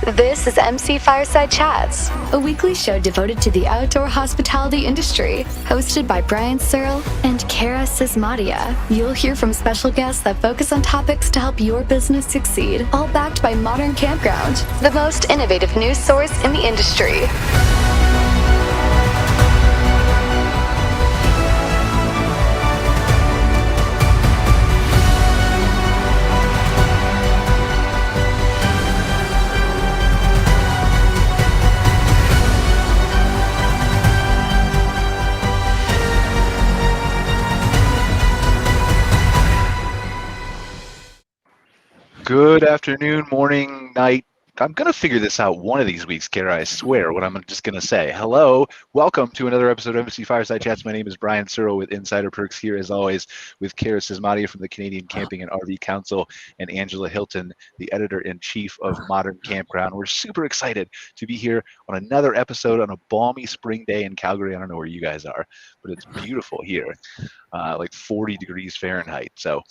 This is MC Fireside Chats, a weekly show devoted to the outdoor hospitality industry, hosted by Brian Searl and Cara Csizmadia. You'll hear from special guests that focus on topics to help your business succeed, all backed by Modern Campground, the most innovative news source in the industry. Good afternoon, morning, night. I'm going to figure this out one of these weeks, Cara, I swear, what I'm just going to say. Hello, welcome to another episode of MC Fireside Chats. My name is Brian Searl with Insider Perks here, as always, with Cara Csizmadia from the Canadian Camping and RV Council and Angela Hylton, the Editor-in-Chief of Modern Campground. We're super excited to be here on another episode on a balmy spring day in Calgary. I don't know where you guys are, but it's beautiful here, like 40 degrees Fahrenheit. So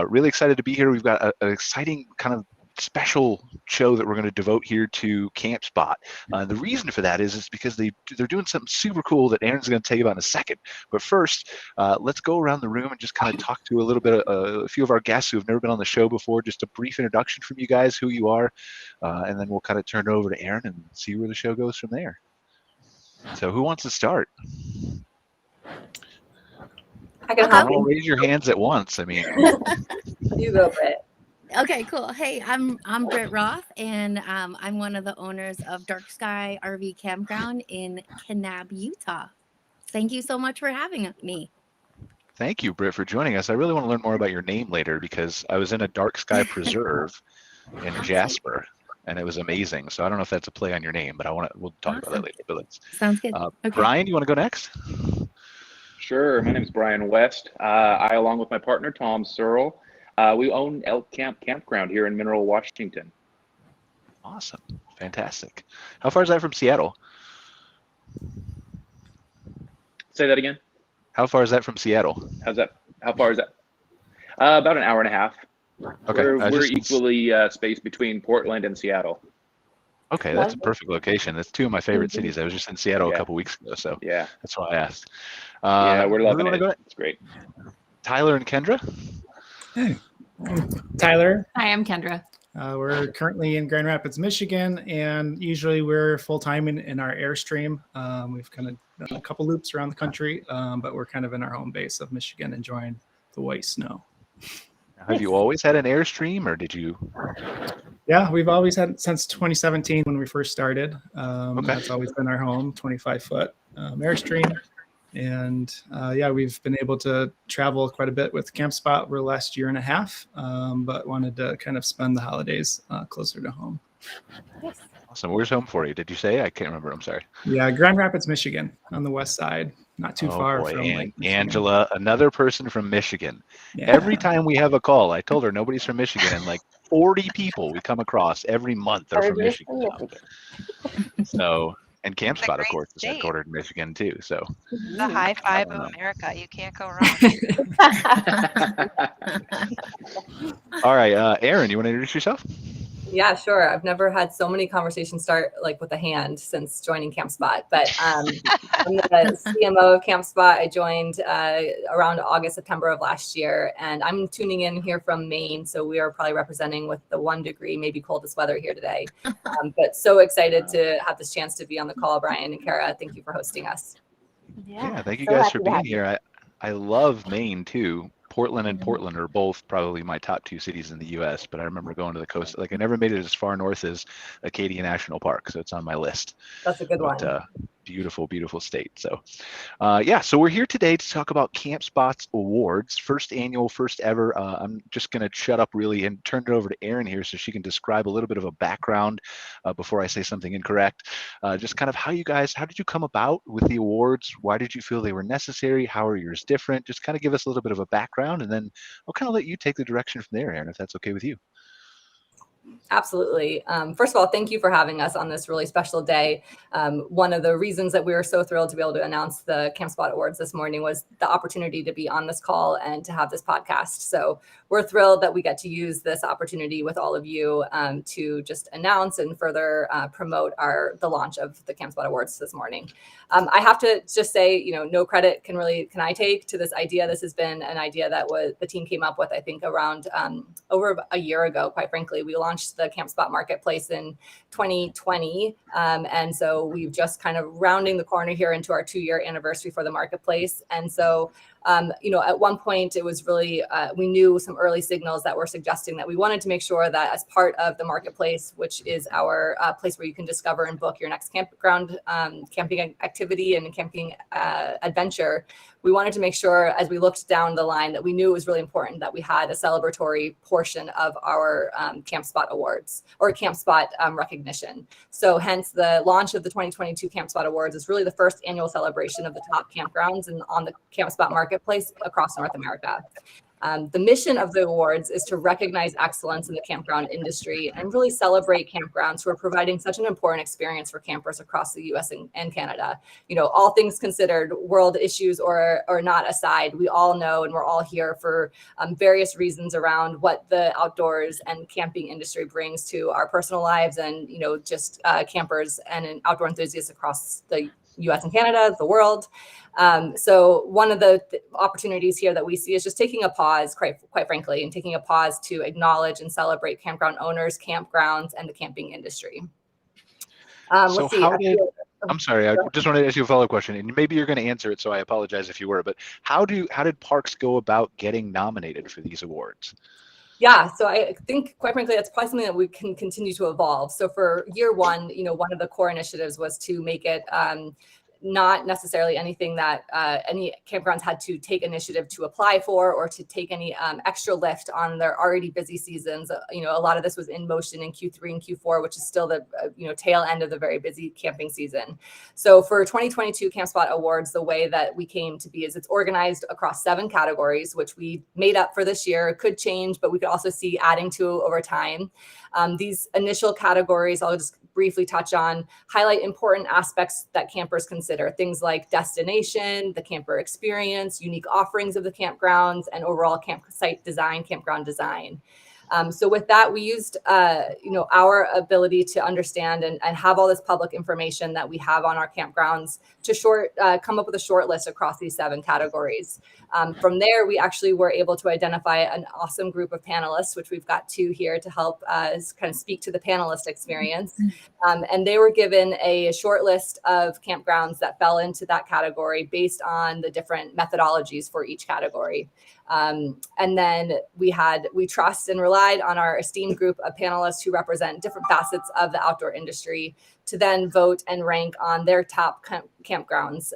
really excited to be here. We've got an exciting kind of special show that we're going to devote here to Campspot. The reason for that is because they're doing something super cool that Erin's going to tell you about in a second. But first, let's go around the room and just kind of talk to a few of our guests who have never been on the show before. Just a brief introduction from you guys, who you are, and then we'll kind of turn it over to Erin and see where the show goes from there. So who wants to start? I can hop in. Raise your hands at once. I mean, You go, Britt. Okay, cool. Hey, I'm Britt Roth, and I'm one of the owners of Dark Sky RV Campground in Kanab, Utah. Thank you so much for having me. Thank you, Britt, for joining us. I really want to learn more about your name later because I was in a Dark Sky Preserve in Jasper, and it was amazing. So I don't know if that's a play on your name, but we'll talk about that later. But Sounds good. Okay. Brian, you want to go next? Sure. My name is Brian West. I, along with my partner, Tom Searl, we own Elkamp Campground here in Mineral, Washington. Awesome. Fantastic. How far is that from Seattle? Say that again. How far is that from Seattle? How far is that? About an hour and a half. Okay. We're equally spaced between Portland and Seattle. Okay, that's a perfect location. That's two of my favorite cities. I was just in Seattle a couple weeks ago, so yeah, that's why I asked. We're loving it. It's great. Tyler and Kendra? Hey, I'm Tyler. Hi, I'm Kendra. We're currently in Grand Rapids, Michigan, and usually we're full-time in our Airstream. We've kind of done a couple loops around the country, but we're kind of in our home base of Michigan enjoying the white snow. Have you always had an Airstream, or did you? Yeah, we've always had since 2017 when we first started. That's always been our home, 25-foot Airstream. And we've been able to travel quite a bit with Campspot over the last year and a half, but wanted to kind of spend the holidays closer to home. Awesome. Where's home for you? Did you say? I can't remember. I'm sorry. Yeah, Grand Rapids, Michigan, on the west side. Not too far from Lake Michigan. Angela, another person from Michigan. Yeah. Every time we have a call, I told her nobody's from Michigan, and like 40 people we come across every month are from Michigan. So, and Campspot, of course, is headquartered in Michigan too. So, the high five of America. You can't go wrong. All right, Erin, you want to introduce yourself? Yeah, sure. I've never had so many conversations start like with a hand since joining Campspot. But I'm the CMO of Campspot. I joined around August, September of last year, and I'm tuning in here from Maine. So we are probably representing with the 1 degree, maybe coldest weather here today. But so excited to have this chance to be on the call, Brian and Cara. Thank you for hosting us. Yeah, thank you guys for being here. I love Maine too. Portland and Portland are both probably my top 2 cities in the U.S., but I remember going to the coast. Like I never made it as far north as Acadia National Park, so it's on my list. That's a good one. Beautiful, beautiful state. So, so we're here today to talk about Campspot's awards, first annual, first ever. I'm just going to shut up really and turn it over to Erin here so she can describe a little bit of a background before I say something incorrect. Just kind of how did you come about with the awards? Why did you feel they were necessary? How are yours different? Just kind of give us a little bit of a background, and then I'll kind of let you take the direction from there, Erin, if that's okay with you. Absolutely. First of all, thank you for having us on this really special day. One of the reasons that we were so thrilled to be able to announce the Campspot Awards this morning was the opportunity to be on this call and to have this podcast. So we're thrilled that we get to use this opportunity with all of you to just announce and further promote the launch of the Campspot Awards this morning. I have to just say, no credit can I take to this idea. This has been an idea that the team came up with, I think, around over a year ago, quite frankly. We launched the Campspot Marketplace in 2020. And so we've just kind of rounding the corner here into our 2-year anniversary for the marketplace. And so, at one point it was really, we knew some early signals that were suggesting that we wanted to make sure that as part of the marketplace, which is our place where you can discover and book your next campground, camping activity and camping adventure, we wanted to make sure as we looked down the line that we knew it was really important that we had a celebratory portion of our Campspot Awards or Campspot recognition. So hence the launch of the 2022 Campspot Awards is really the first annual celebration of the top campgrounds and on the Campspot marketplace across North America. The mission of the awards is to recognize excellence in the campground industry and really celebrate campgrounds who are providing such an important experience for campers across the US and Canada. All things considered, world issues or not aside, we all know and we're all here for various reasons around what the outdoors and camping industry brings to our personal lives and, just campers and outdoor enthusiasts across the US and Canada, the world. So one of the opportunities here that we see is just taking a pause, quite frankly, and taking a pause to acknowledge and celebrate campground owners, campgrounds, and the camping industry. So I'm sorry, I just wanted to ask you a follow-up question, and maybe you're going to answer it, so I apologize if you were, but how did parks go about getting nominated for these awards? Yeah, so I think, quite frankly, that's probably something that we can continue to evolve. So for year one, one of the core initiatives was to make it not necessarily anything that any campgrounds had to take initiative to apply for or to take any extra lift on their already busy seasons. A lot of this was in motion in Q3 and Q4, which is still the tail end of the very busy camping season. So for 2022 Campspot Awards, the way that we came to be is it's organized across 7 categories, which we made up for this year. It could change, but we could also see adding to over time. These initial categories, I'll just briefly touch on, highlight important aspects that campers consider, things like destination, the camper experience, unique offerings of the campgrounds, and overall campsite design, campground design. So with that, we used, our ability to understand and have all this public information that we have on our campgrounds to come up with a short list across these 7 categories. From there, we actually were able to identify an awesome group of panelists, which we've got 2 here to help kind of speak to the panelist experience. And they were given a short list of campgrounds that fell into that category based on the different methodologies for each category. And then we trust and relied on our esteemed group of panelists who represent different facets of the outdoor industry to then vote and rank on their top campgrounds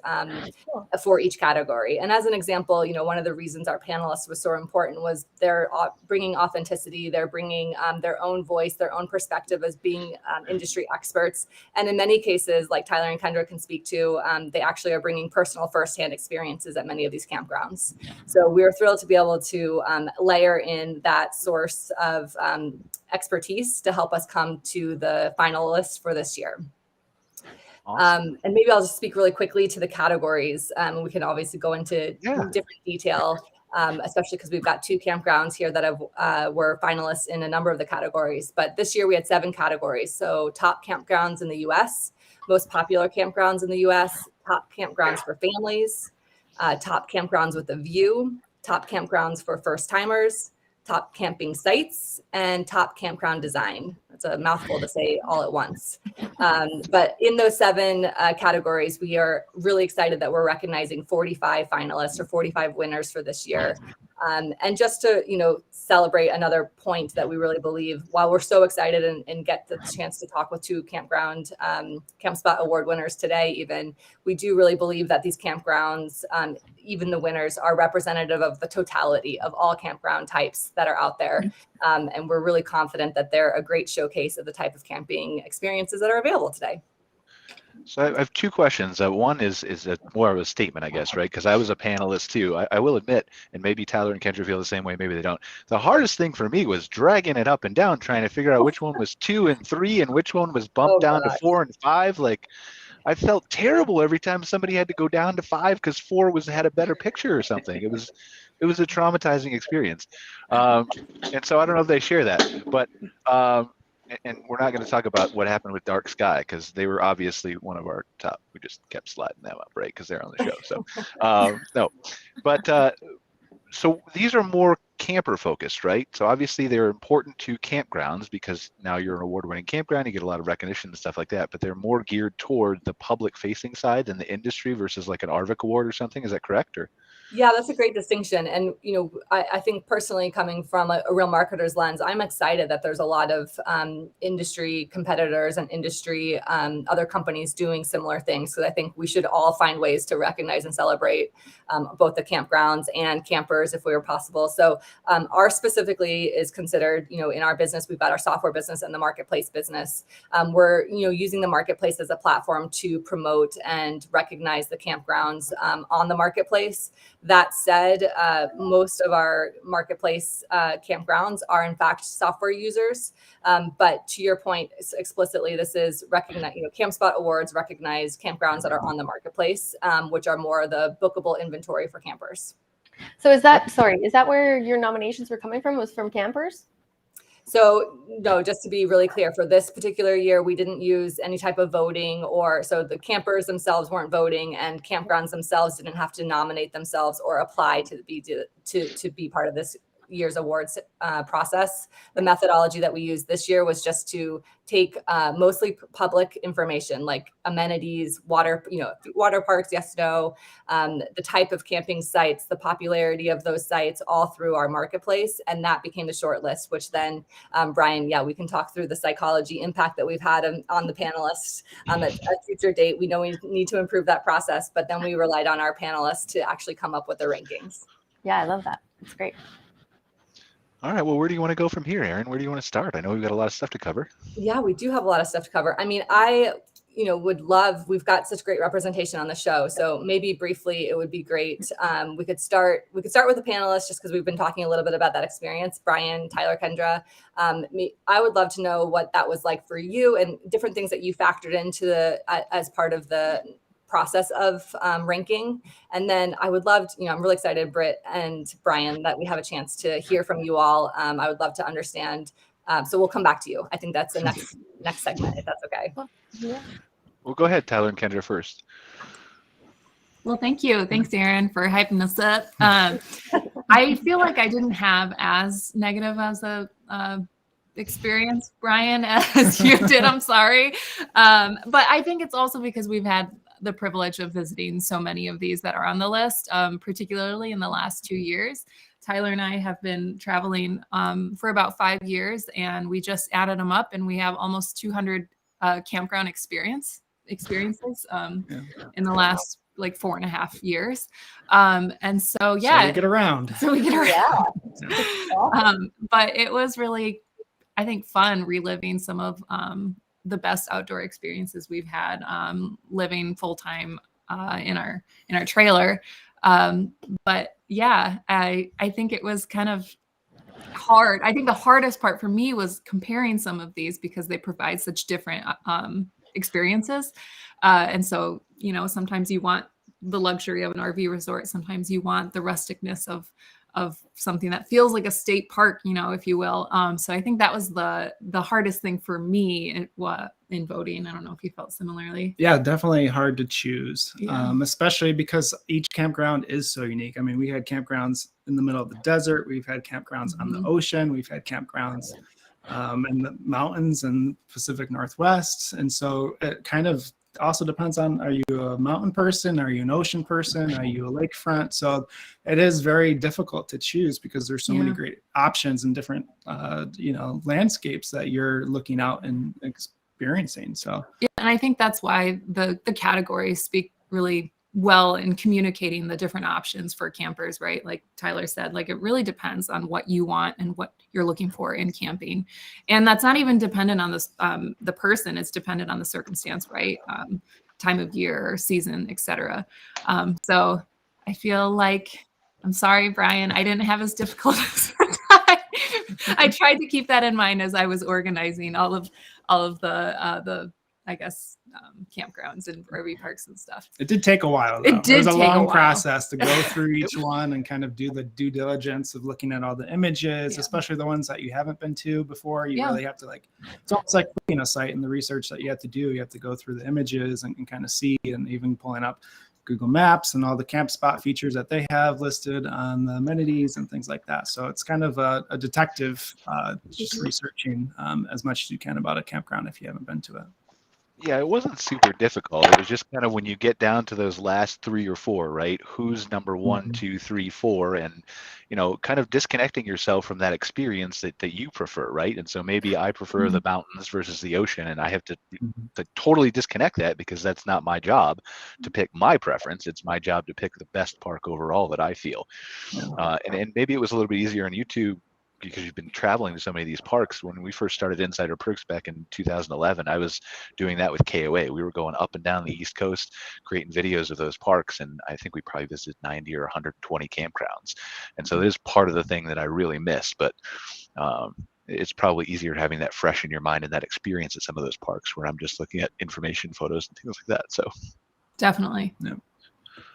for each category. And as an example, one of the reasons our panelists was so important was they're bringing authenticity, they're bringing their own voice, their own perspective as being industry experts. And in many cases, like Tyler and Kendra can speak to, they actually are bringing personal firsthand experiences at many of these campgrounds. So we're thrilled to be able to layer in that source of expertise to help us come to the finalists for this year. Awesome. And maybe I'll just speak really quickly to the categories. We can obviously go into different detail, especially because we've got 2 campgrounds here that were finalists in a number of the categories. But this year we had 7 categories. So top campgrounds in the US, most popular campgrounds in the US, top campgrounds for families, top campgrounds with a view, top campgrounds for first timers, top camping sites, and top campground design. That's a mouthful to say all at once. But in those 7 categories, we are really excited that we're recognizing 45 finalists or 45 winners for this year. And just to, celebrate another point that we really believe, while we're so excited and get the chance to talk with 2 Campspot Award winners today, even, we do really believe that these campgrounds, even the winners, are representative of the totality of all campground types that are out there. And we're really confident that they're a great showcase of the type of camping experiences that are available today. So I have two questions. One is more of a statement, I guess, right? Because I was a panelist too. I will admit, and maybe Tyler and Kendra feel the same way, maybe they don't. The hardest thing for me was dragging it up and down, trying to figure out which one was 2 and 3 and which one was bumped down to 4 and 5. Like, I felt terrible every time somebody had to go down to 5 because 4 had a better picture or something. It was a traumatizing experience. And so I don't know if they share that, but and we're not going to talk about what happened with Dark Sky because they were obviously one of our top. We just kept sliding them up, right? Because they're on the show. So no, but so these are more camper focused, right? So obviously they're important to campgrounds because now you're an award-winning campground, you get a lot of recognition and stuff like that, but they're more geared toward the public facing side than the industry versus like an ARVIC award or something. Is that correct? Or yeah, that's a great distinction. And, I think personally coming from a real marketer's lens, I'm excited that there's a lot of industry competitors and industry other companies doing similar things. So I think we should all find ways to recognize and celebrate both the campgrounds and campers if we were possible. So ours specifically is considered, in our business, we've got our software business and the marketplace business. We're, using the marketplace as a platform to promote and recognize the campgrounds on the marketplace. That said, most of our marketplace campgrounds are in fact software users. But to your point, explicitly, this is recognize, Campspot Awards recognize campgrounds that are on the marketplace, which are more the bookable inventory for campers. So is that where your nominations were coming from? Was from campers? So no, just to be really clear, for this particular year, we didn't use any type of voting, so the campers themselves weren't voting, and campgrounds themselves didn't have to nominate themselves or apply to be part of this year's awards process. The methodology that we used this year was just to take mostly public information like amenities, water parks, yes, no, the type of camping sites, the popularity of those sites, all through our marketplace. And that became the short list, which then, Brian, we can talk through the psychology impact that we've had on the panelists at a future date. We know we need to improve that process, but then we relied on our panelists to actually come up with the rankings. Yeah, I love that. It's great. all right, well, where do you want to go from here, Erin? Where do you want to start? I know we've got a lot of stuff to cover. Yeah, we do have a lot of stuff to cover. I mean, would love, we've got such great representation on the show. So maybe briefly, it would be great. We could start with the panelists just because we've been talking a little bit about that experience. Brian, Tyler, Kendra, I would love to know what that was like for you and different things that you factored into as part of the process of ranking. And then I would love to, I'm really excited, Britt and Brian, that we have a chance to hear from you all. I would love to understand. So we'll come back to you. I think that's the next segment, if that's okay. Yeah. Well, go ahead, Tyler and Kendra first. Well, thank you. Thanks, Erin, for hyping us up. I feel like I didn't have as negative as a experience, Brian, as you did. I'm sorry. But I think it's also because we've had the privilege of visiting so many of these that are on the list, particularly in the last 2 years. Tyler and I have been traveling for about 5 years, and we just added them up, and we have almost 200 campground experiences in the last like 4.5 years. And so, yeah. So we get around. Yeah. But it was really, I think, fun reliving some of the best outdoor experiences we've had living full-time in our trailer. But yeah, I think it was kind of hard. I think the hardest part for me was comparing some of these because they provide such different experiences. And so, sometimes you want the luxury of an RV resort. Sometimes you want the rusticness of something that feels like a state park, if you will. So I think that was the hardest thing for me in voting. I don't know if you felt similarly. Yeah, definitely hard to choose, Yeah. Especially because each campground is so unique. I mean, we had campgrounds in the middle of the desert. We've had campgrounds on the ocean. We've had campgrounds in the mountains and Pacific Northwest. And so it kind of also depends on, are you a mountain person? Are you an ocean person? Are you a lakefront? So it is very difficult to choose because there's so many great options and different, landscapes that you're looking out and experiencing. So yeah, and I think that's why the categories speak really well in communicating the different options for campers, right? Like Tyler said, like it really depends on what you want and what you're looking for in camping. And that's not even dependent on this, the person, it's dependent on the circumstance, right? time of year or season, etc. So I feel like, I'm sorry, Brian, I didn't have as difficult as I tried to keep that in mind as I was organizing all of the I guess campgrounds and RV parks and stuff. It did take a while, though. It did was a take a long while. process to go through each one and kind of do the due diligence of looking at all the images, especially the ones that you haven't been to before. You really have to it's almost like picking a site and the research that you have to do. You have to go through the images and kind of see, and even pulling up Google Maps and all the Campspot features that they have listed on the amenities and things like that. So it's kind of a detective, just researching as much as you can about a campground if you haven't been to it. Yeah, it wasn't super difficult. It was just kind of when you get down to those last 3 or 4, right? Who's number 1, 2, 3, 4, and kind of disconnecting yourself from that experience that you prefer, right? And so maybe I prefer the mountains versus the ocean, and I have to totally disconnect that because that's not my job to pick my preference. It's my job to pick the best park overall that I feel. And maybe it was a little bit easier on YouTube because you've been traveling to so many of these parks. When we first started Insider Perks back in 2011, I was doing that with KOA. We were going up and down the East Coast, creating videos of those parks, and I think we probably visited 90 or 120 campgrounds. And so it is part of the thing that I really miss, but it's probably easier having that fresh in your mind and that experience at some of those parks where I'm just looking at information photos and things like that. So definitely.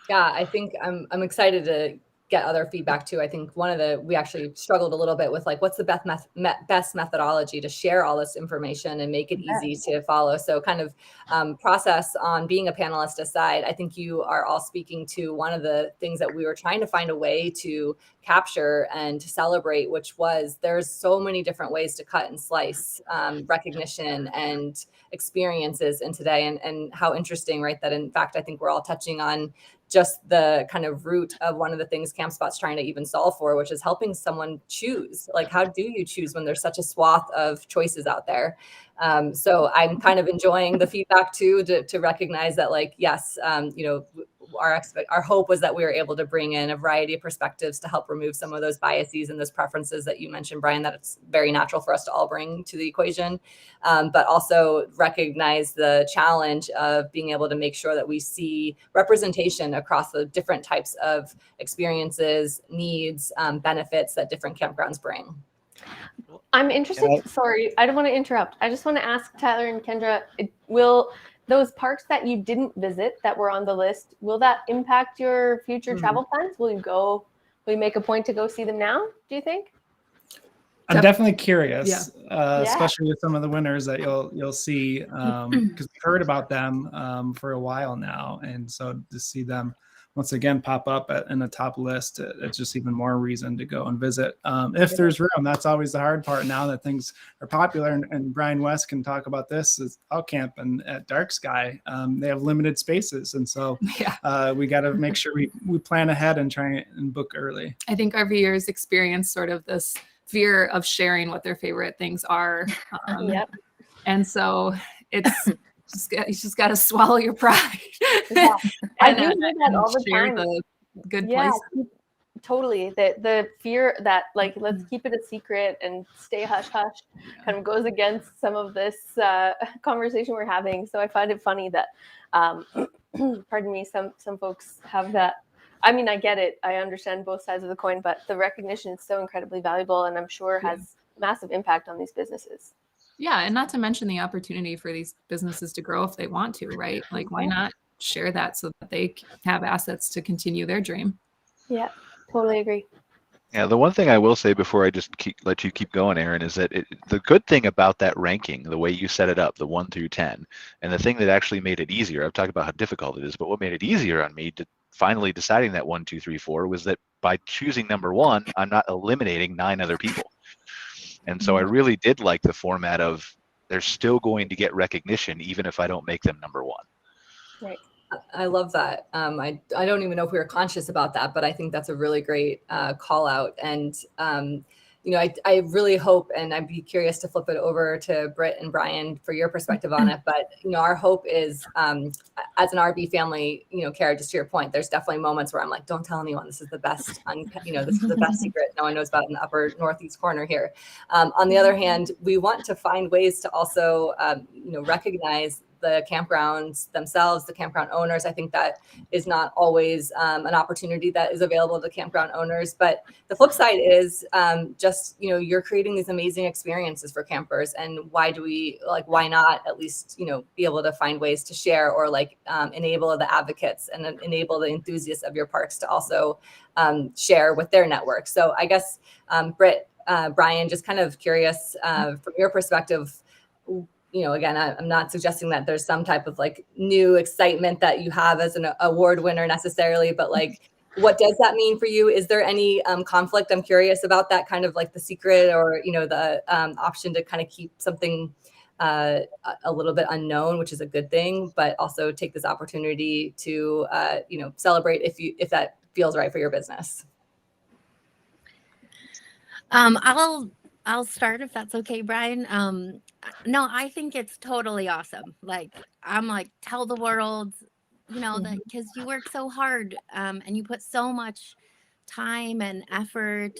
Yeah, I think I'm excited to get other feedback too. I think we actually struggled a little bit with like, what's the best methodology to share all this information and make it easy to follow. So kind of process on being a panelist aside, I think you are all speaking to one of the things that we were trying to find a way to capture and to celebrate, which was there's so many different ways to cut and slice recognition and experiences in today, and how interesting, right? That in fact, I think we're all touching on just the kind of root of one of the things Campspot's trying to even solve for, which is helping someone choose. Like, how do you choose when there's such a swath of choices out there? So I'm kind of enjoying the feedback too, to recognize that, like, yes, our hope was that we were able to bring in a variety of perspectives to help remove some of those biases and those preferences that you mentioned, Brian, that it's very natural for us to all bring to the equation, but also recognize the challenge of being able to make sure that we see representation across the different types of experiences, needs, benefits that different campgrounds bring. I'm interested. Sorry, I don't want to interrupt. I just want to ask Tyler and Kendra, will those parks that you didn't visit that were on the list, will that impact your future travel plans? Will you make a point to go see them now, do you think? I'm definitely curious, especially with some of the winners that you'll see, because we've heard about them for a while now. And so to see them once again pop up in the top list, it's just even more reason to go and visit. If there's room, that's always the hard part now that things are popular. And Brian West can talk about this, is Elkamp and at Dark Sky, they have limited spaces. And so we got to make sure we plan ahead and try and book early. I think RVers experience sort of this fear of sharing what their favorite things are. And so you just got to swallow your pride. I do hear that all the time. The good places. Totally. The fear that, like, let's keep it a secret and stay hush hush kind of goes against some of this conversation we're having. So I find it funny that, pardon me, some folks have that. I mean, I get it. I understand both sides of the coin, but the recognition is so incredibly valuable, and I'm sure has massive impact on these businesses. Yeah, and not to mention the opportunity for these businesses to grow if they want to, right? Like, why not share that so that they have assets to continue their dream? Yeah, totally agree. Yeah, the one thing I will say before I just let you keep going, Erin, is that the good thing about that ranking, the way you set it up, the 1 through 10, and the thing that actually made it easier, I've talked about how difficult it is, but what made it easier on me to finally deciding that 1, 2, 3, 4 was that by choosing number 1, I'm not eliminating 9 other people. And so I really did like the format of they're still going to get recognition even if I don't make them number 1. Right. I love that. I don't even know if we were conscious about that, but I think that's a really great call out. And, I really hope, and I'd be curious to flip it over to Britt and Brian for your perspective on it. But, our hope is, as an RV family, Cara, just to your point, there's definitely moments where I'm like, don't tell anyone, this is the best, this is the best secret no one knows about in the upper northeast corner here. On the other hand, we want to find ways to also, recognize the campgrounds themselves, the campground owners. I think that is not always an opportunity that is available to campground owners. But the flip side is just, you're creating these amazing experiences for campers. And why not at least, be able to find ways to share or enable the advocates and enable the enthusiasts of your parks to also share with their network. So I guess, Britt, Brian, just kind of curious from your perspective, again, I'm not suggesting that there's some type of new excitement that you have as an award winner necessarily, but what does that mean for you? Is there any conflict? I'm curious about that, kind of the secret or, the option to kind of keep something a little bit unknown, which is a good thing, but also take this opportunity to, celebrate if that feels right for your business. I'll start if that's okay, Brian. No, I think it's totally awesome. I'm tell the world, that because you work so hard and you put so much time and effort,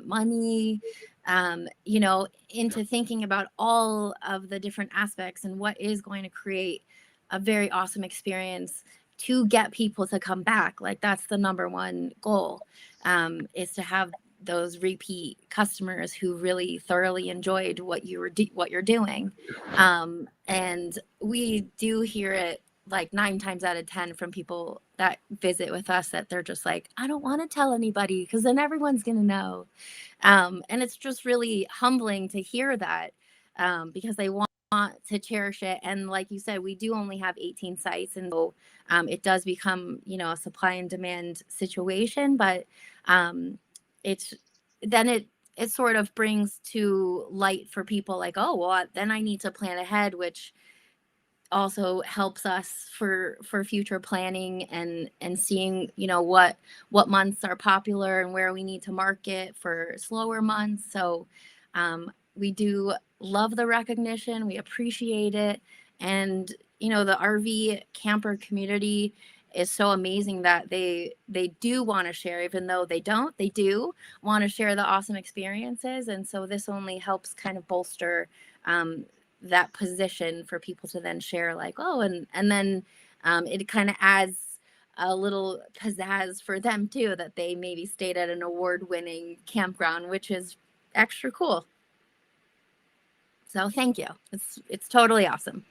money, into thinking about all of the different aspects and what is going to create a very awesome experience to get people to come back. That's the number one goal, is to have those repeat customers who really thoroughly enjoyed what you're doing. And we do hear it 9 times out of 10 from people that visit with us that they're just I don't want to tell anybody because then everyone's going to know. And it's just really humbling to hear that because they want to cherish it. And like you said, we do only have 18 sites. And so it does become, a supply and demand situation, but it sort of brings to light for people oh, well, then I need to plan ahead, which also helps us for future planning and seeing, what months are popular and where we need to market for slower months. So we do love the recognition. We appreciate it. And, the RV camper community is so amazing that they do want to share, even though they do want to share the awesome experiences. And so this only helps kind of bolster that position for people to then share and then it kind of adds a little pizzazz for them too, that they maybe stayed at an award-winning campground, which is extra cool. So thank you. It's totally awesome.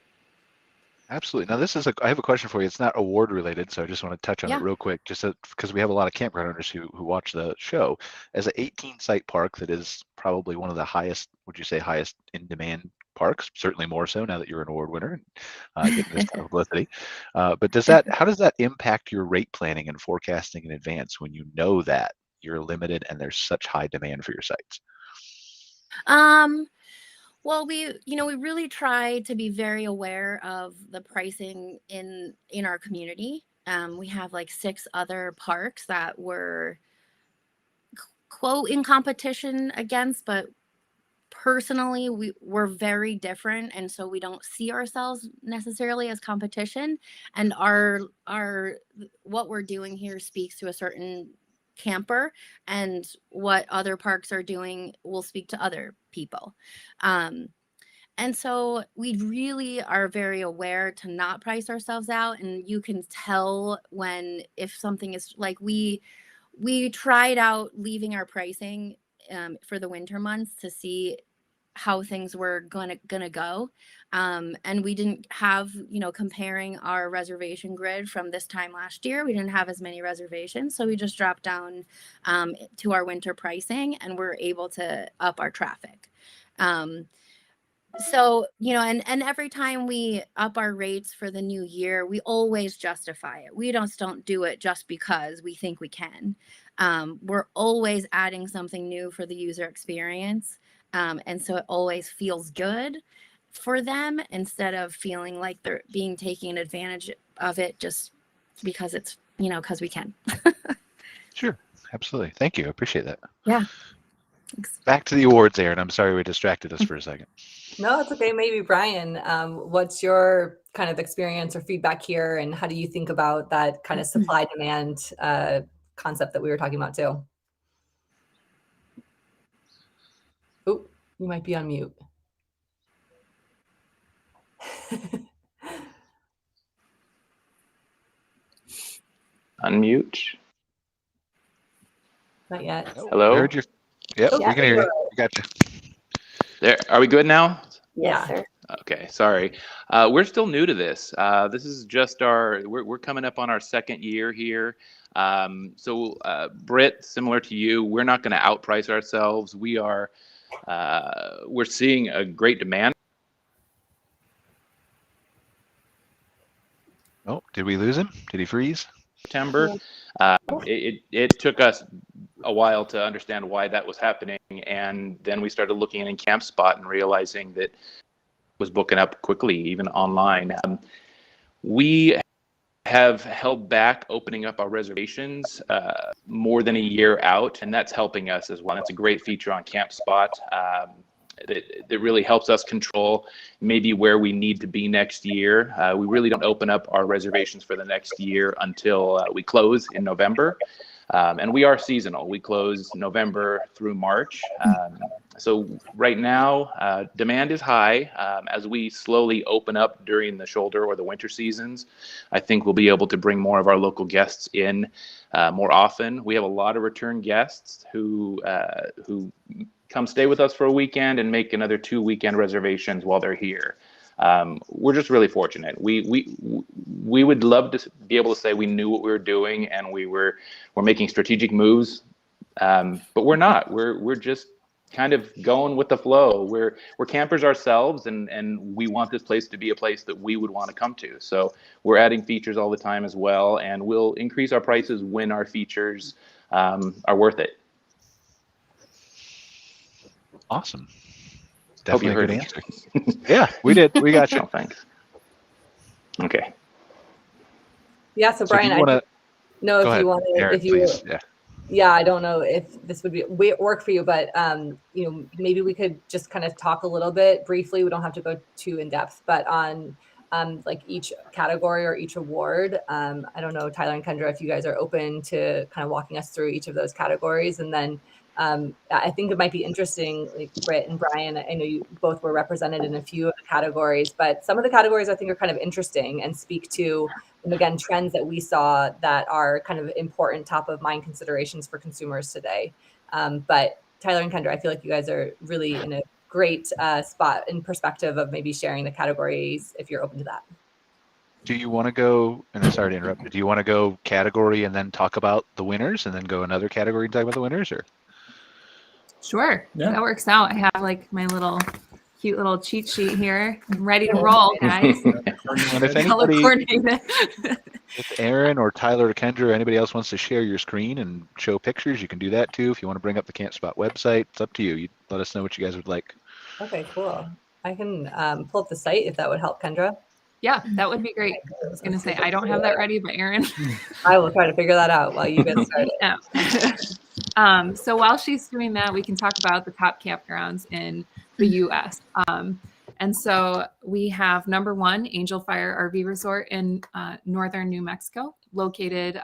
Absolutely. Now, I have a question for you. It's not award related, so I just want to touch on it real quick, just because we have a lot of campground owners who watch the show. As an 18-site park that is probably one of the highest, would you say highest in demand parks? Certainly more so now that you're an award winner and getting this kind of publicity. But how does that impact your rate planning and forecasting in advance when you know that you're limited and there's such high demand for your sites? Well, we really try to be very aware of the pricing in our community. We have 6 other parks that we're quote in competition against, but personally we're very different, and so we don't see ourselves necessarily as competition. And our what we're doing here speaks to a certain camper, and what other parks are doing will speak to other people. And so we really are very aware to not price ourselves out. And you can tell if something is we tried out leaving our pricing for the winter months to see how things were gonna go. And we didn't have, comparing our reservation grid from this time last year, we didn't have as many reservations. So we just dropped down to our winter pricing, and we're able to up our traffic. So, and every time we up our rates for the new year, we always justify it. We don't do it just because we think we can. We're always adding something new for the user experience. And so it always feels good for them instead of feeling like they're being taken advantage of it just because it's, because we can. Sure. Absolutely. Thank you. I appreciate that. Yeah. Thanks. Back to the awards, Erin. I'm sorry we distracted us for a second. No, it's okay. Maybe Brian, what's your kind of experience or feedback here, and how do you think about that kind of supply demand concept that we were talking about too? Oh, you might be on mute. Unmute. Not yet. Hello? Heard you. Yep, Oh, we can hear you. We got you. There. Are we good now? Yes, Yeah. sir. Okay, sorry. We're still new to this. This is just we're coming up on our second year here. So Britt, similar to you, we're not going to outprice ourselves. We're seeing a great demand. Oh, did we lose him? Did he freeze? September. It took us a while to understand why that was happening, and then we started looking in Campspot and realizing that it was booking up quickly, even online. We have held back opening up our reservations more than a year out, and that's helping us as well. That's a great feature on Campspot. That really helps us control maybe where we need to be next year. We really don't open up our reservations for the next year until we close in November. And we are seasonal. We close November through March. So right now, demand is high. As we slowly open up during the shoulder or the winter seasons, I think we'll be able to bring more of our local guests in more often. We have a lot of return guests who come stay with us for a weekend and make another 2 weekend reservations while they're here. We're just really fortunate. We would love to be able to say we knew what we were doing and we're making strategic moves, but we're not. We're just kind of going with the flow. We're campers ourselves, and we want this place to be a place that we would want to come to. So we're adding features all the time as well, and we'll increase our prices when our features are worth it. Awesome. Hope you Definitely a heard good me. answer. Yeah, we did. We got you. Oh, thanks. Okay. Yeah. So Brian, do you wanna, I don't know go if ahead, you want to, Erin, if you, please. Yeah. yeah, I don't know if this would work for you, but you know, maybe we could just kind of talk a little bit briefly. We don't have to go too in depth, but on like each category or each award. I don't know, Tyler and Kendra, if you guys are open to kind of walking us through each of those categories, and then I think it might be interesting, like Britt and Brian, I know you both were represented in a few of the categories, but some of the categories I think are kind of interesting and speak to, and again, trends that we saw that are kind of important top of mind considerations for consumers today. But Tyler and Kendra, I feel like you guys are really in a great spot in perspective of maybe sharing the categories if you're open to that. Do you want to go, and I'm sorry to interrupt, but do you want to go category and then talk about the winners and then go another category and talk about the winners, or? Sure. Yeah. That works out. I have like my cute little cheat sheet here. I'm ready to roll, guys. And if Color anybody, coordinated. if Erin or Tyler or Kendra or anybody else wants to share your screen and show pictures, you can do that too. If you want to bring up the Campspot website, it's up to you. You let us know what you guys would like. Okay, cool. I can pull up the site if that would help, Kendra. Yeah, that would be great. I was going to say, I don't have that ready, but Erin. I will try to figure that out while you get started. Yeah. So while she's doing that, we can talk about the top campgrounds in the U.S. And so we have number one, Angel Fire RV Resort in northern New Mexico, located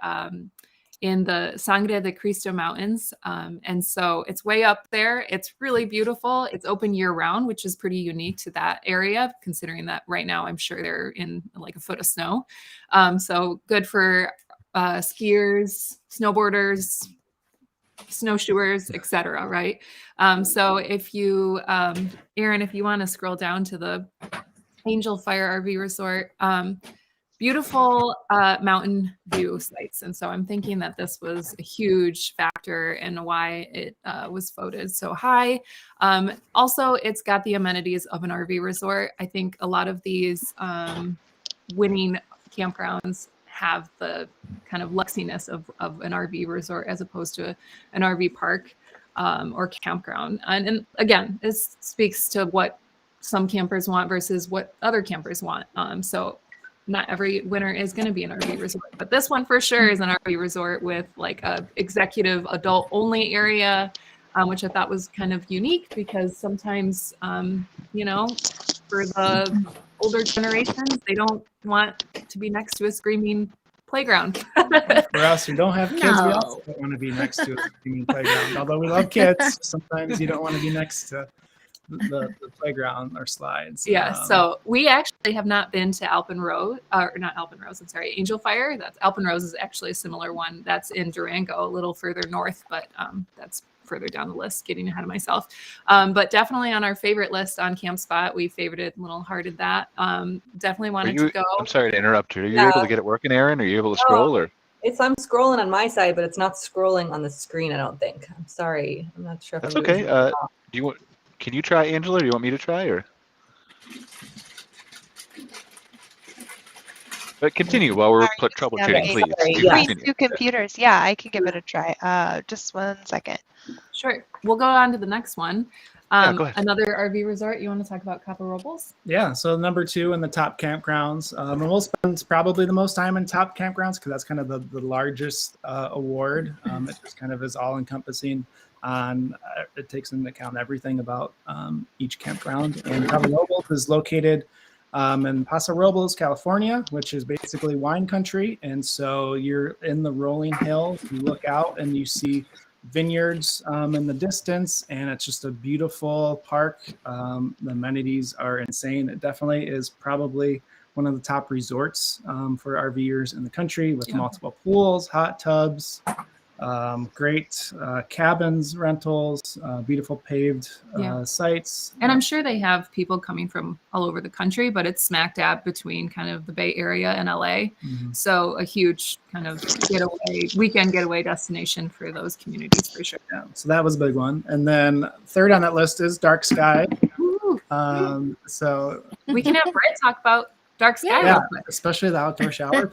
in the Sangre de Cristo Mountains. And so it's way up there. It's really beautiful. It's open year round, which is pretty unique to that area, considering that right now I'm sure they're in like a foot of snow. So good for skiers, snowboarders, snowshoers, etc. Right? So if you, Erin, if you want to scroll down to the Angel Fire RV Resort, beautiful mountain view sites. And so I'm thinking that this was a huge factor in why it was voted so high. Also, it's got the amenities of an RV resort. I think a lot of these winning campgrounds have the kind of luxiness of an RV resort as opposed to an RV park or campground. And again, this speaks to what some campers want versus what other campers want. So not every winner is going to be an RV resort, but this one for sure is an RV resort with like a executive adult only area, which I thought was kind of unique because sometimes, you know, for the older generations, they don't want to be next to a screaming playground. For us who don't have kids, we also don't want to be next to a screaming playground. Although we love kids, sometimes you don't want to be next to the playground or slides. Yeah, so we actually have not been to Alpenrose, or not Alpenrose, I'm sorry, Angel Fire. That's Alpenrose is actually a similar one. That's in Durango, a little further north, but that's further down the list, getting ahead of myself. But definitely on our favorite list on Campspot, we favorited Little Hearted that. Definitely wanted to go. I'm sorry to interrupt you. Are you able to get it working, Erin? Are you able to scroll or? I'm scrolling on my side, but it's not scrolling on the screen, I don't think. I'm sorry. I'm not sure if That's I'm okay. doing Can you try, Angela, or do you want me to try, or? But continue while we're troubleshooting, please. Between two computers. Yeah, I can give it a try. Just 1 second. Sure. We'll go on to the next one. Go ahead. Another RV resort. You want to talk about Copper Robles? Yeah, so number 2 in the top campgrounds. And we'll spend probably the most time in top campgrounds because that's kind of the largest award. It just kind of is all encompassing on, it takes into account everything about each campground. And Copper Robles is located in Paso Robles, California, which is basically wine country. And so you're in the rolling hills, you look out and you see vineyards in the distance, and it's just a beautiful park. The amenities are insane. It definitely is probably one of the top resorts for RVers in the country, with multiple pools, hot tubs, great cabins, rentals, beautiful paved sites. And I'm sure they have people coming from all over the country, but it's smack dab between kind of the Bay Area and LA. Mm-hmm. So a huge kind of weekend getaway destination for those communities for sure. Yeah, so that was a big one. And then third on that list is Dark Sky. So we can have Britt talk about Dark Sky. Yeah, especially the outdoor shower.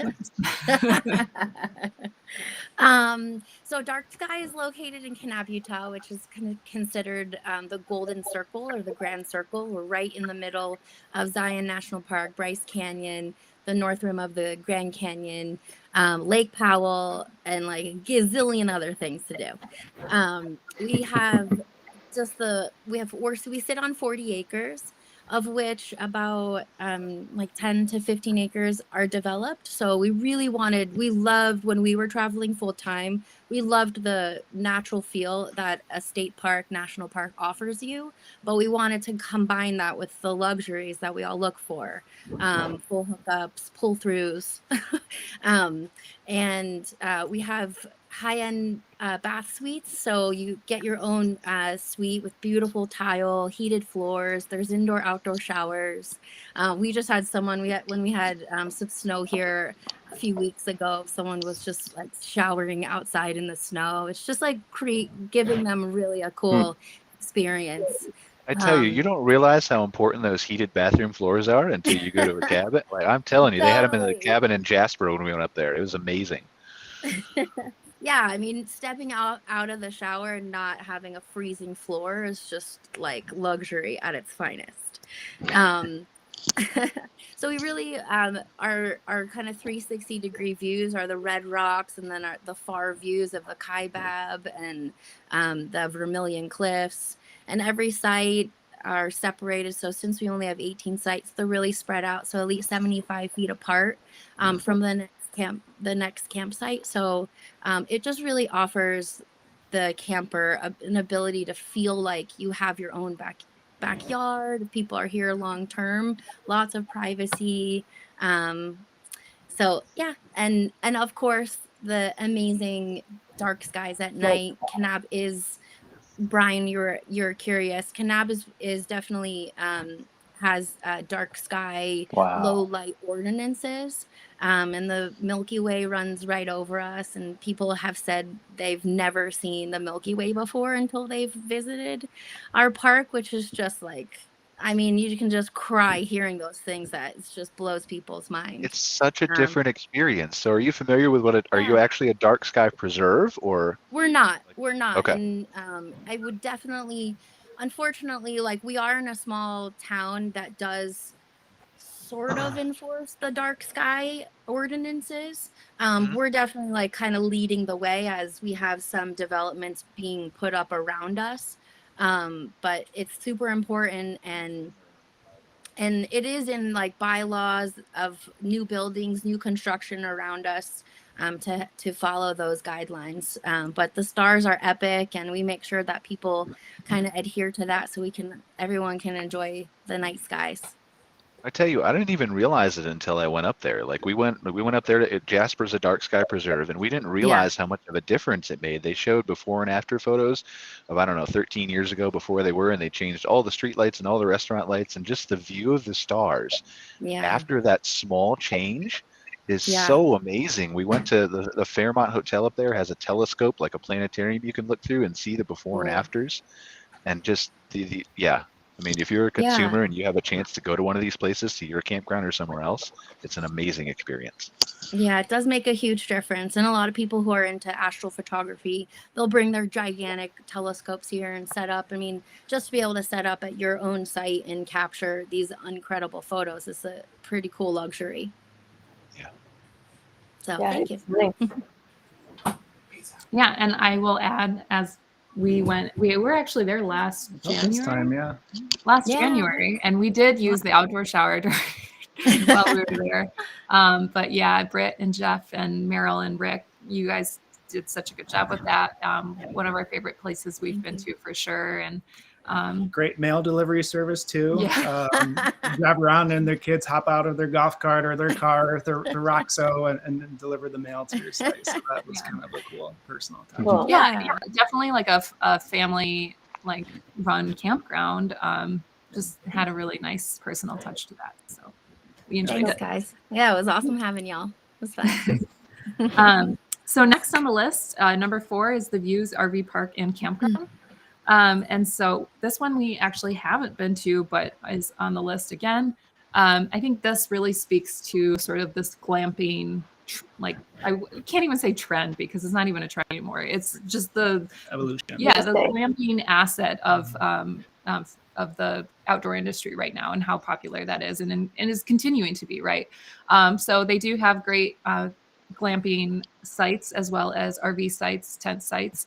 So Dark Sky is located in Kanab, Utah, which is considered the Golden Circle or the Grand Circle. We're right in the middle of Zion National Park, Bryce Canyon, the North Rim of the Grand Canyon, Lake Powell, and like a gazillion other things to do. We have we sit on 40 acres. Of which about like 10 to 15 acres are developed. So we loved when we were traveling full time, we loved the natural feel that a state park, national park offers you, but we wanted to combine that with the luxuries that we all look for, full hookups, pull-throughs. And we have high-end bath suites, so you get your own suite with beautiful tile, heated floors. There's indoor outdoor showers. We just had when we had some snow here a few weeks ago, someone was just like showering outside in the snow. It's just like giving them really a cool experience. I tell you, you don't realize how important those heated bathroom floors are until you go to a cabin. Like I'm telling you, they had them in the cabin in Jasper when we went up there. It was amazing. Yeah, I mean, stepping out of the shower and not having a freezing floor is just like luxury at its finest. So we really our kind of 360-degree views are the Red Rocks, and then the far views of the Kaibab and the Vermilion Cliffs. And every site are separated. So since we only have 18 sites, they're really spread out. So at least 75 feet apart from the next campsite. So it just really offers the camper an ability to feel like you have your own backyard. People are here long term, lots of privacy. So yeah, and of course the amazing dark skies at night. Kanab is, Brian, you're curious. Kanab is definitely has dark sky, low light ordinances. And the Milky Way runs right over us, and people have said they've never seen the Milky Way before until they've visited our park, which is just like, I mean, you can just cry hearing those things. That it just blows people's minds. It's such a different experience. So are you familiar with are you actually a dark sky preserve, or? We're not. Okay. And I would definitely, unfortunately, like we are in a small town that does sort of enforce the dark sky ordinances. We're definitely like kind of leading the way as we have some developments being put up around us. But it's super important, and it is in like bylaws of new buildings, new construction around us. to follow those guidelines. But the stars are epic, and we make sure that people kind of adhere to that so everyone can enjoy the night skies. I tell you, I didn't even realize it until I went up there. Like we went up there to Jasper's a dark sky preserve, and we didn't realize how much of a difference it made. They showed before and after photos of, I don't know, 13 years ago before they were, and they changed all the street lights and all the restaurant lights, and just the view of the stars after that small change is so amazing. We went to the Fairmont Hotel up there, has a telescope, like a planetarium you can look through and see the before and afters, and just I mean, if you're a consumer and you have a chance to go to one of these places, to your campground or somewhere else, it's an amazing experience. Yeah, it does make a huge difference. And a lot of people who are into astrophotography, they'll bring their gigantic telescopes here and set up. I mean, just to be able to set up at your own site and capture these incredible photos is a pretty cool luxury. Yeah. So thank you. Yeah, and I will add, as we were actually there last January. January, and we did use the outdoor shower while we were there. But yeah, Britt and Jeff and Meryl and Rick, you guys did such a good job with that. One of our favorite places we've been to for sure. And great mail delivery service too. Drive around and their kids hop out of their golf cart or their car or their Roxo and deliver the mail to your site. So that was kind of a cool personal touch. Cool. Yeah, definitely like a family like run campground. Just had a really nice personal touch to that. So we enjoyed it, guys. Yeah, it was awesome having y'all. It was fun. So next on the list, number 4 is the Views RV Park and Campground. And so this one we actually haven't been to, but is on the list again. I think this really speaks to sort of this glamping, like I can't even say trend because it's not even a trend anymore. It's just the evolution. Yeah, the glamping asset of the outdoor industry right now and how popular that is and is continuing to be, right? So they do have great glamping sites as well as RV sites, tent sites.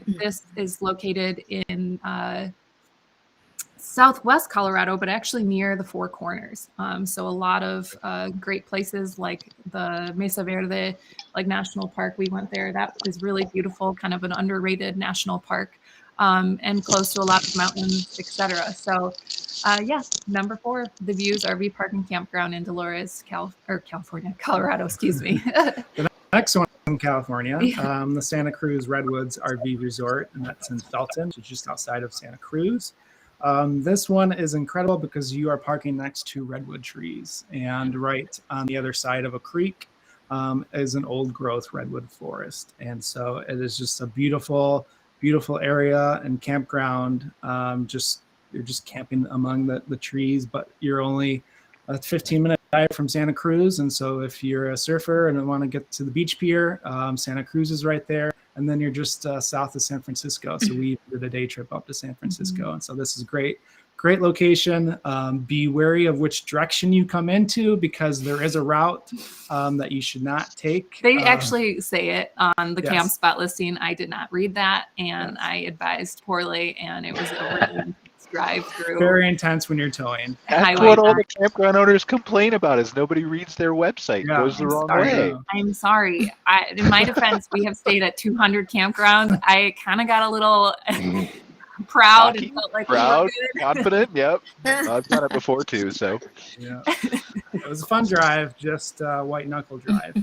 This is located in Southwest Colorado, but actually near the Four Corners. So a lot of great places like the Mesa Verde, like National Park. We went there. That is really beautiful, kind of an underrated national park, and close to a lot of mountains, etc. So number 4, the Views RV Park and Campground in Dolores, Colorado, excuse me. The next one in California, the Santa Cruz Redwoods RV Resort, and that's in Felton, which is just outside of Santa Cruz. This one is incredible because you are parking next to redwood trees, and right on the other side of a creek is an old growth redwood forest. And so it is just a beautiful, beautiful area and campground. You're just camping among the trees, but you're only a 15-minute drive from Santa Cruz. And so if you're a surfer and want to get to the beach pier, Santa Cruz is right there. And then you're just south of San Francisco. So we did a day trip up to San Francisco. And so this is great location. Be wary of which direction you come into because there is a route that you should not take. They actually say it on the Campspot listing. I did not read that, and I advised poorly, and it was a really drive through. Very intense when you're towing. That's what all the campground owners complain about is nobody reads their website. It goes the wrong way. I'm sorry. In my defense, we have stayed at 200 campgrounds. I kind of got a little proud and felt like confident. Yep. I've done it before too. So it was a fun drive, just white knuckle drive.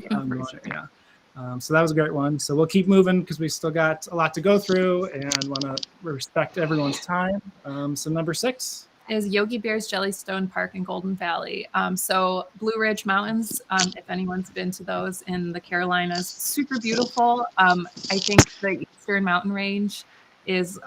So that was a great one. So we'll keep moving because we still got a lot to go through and want to respect everyone's time. So number 6 is Yogi Bear's Jellystone Park in Golden Valley. So Blue Ridge Mountains, if anyone's been to those in the Carolinas, super beautiful. I think the Eastern Mountain Range is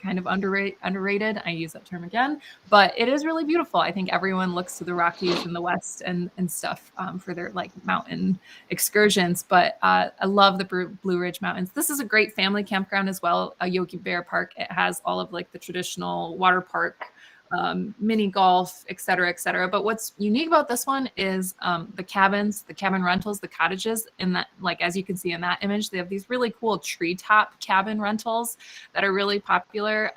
kind of underrated. I use that term again, but it is really beautiful. I think everyone looks to the Rockies in the West and stuff for their like mountain excursions, but I love the Blue Ridge Mountains. This is a great family campground as well. A Yogi Bear Park. It has all of like the traditional water park, mini golf, et cetera, but what's unique about this one is the cabins, the cabin rentals, the cottages. In that, like as you can see in that image, they have these really cool treetop cabin rentals that are really popular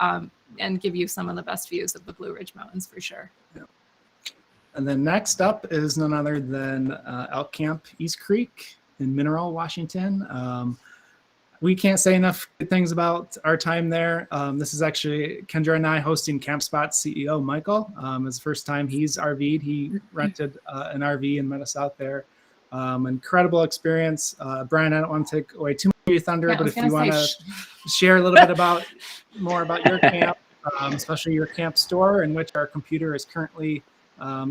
and give you some of the best views of the Blue Ridge Mountains for sure. And then next up is none other than Elkamp Eastcreek, in Mineral, Washington. We can't say enough good things about our time there. This is actually Kendra and I hosting Campspot CEO Michael. It's the first time he's RV'd. He rented an RV and met us out there. Incredible experience. Brian, I don't want to take away too much of your thunder, but if you want to share a little bit more about your camp, especially your camp store, in which our computer is currently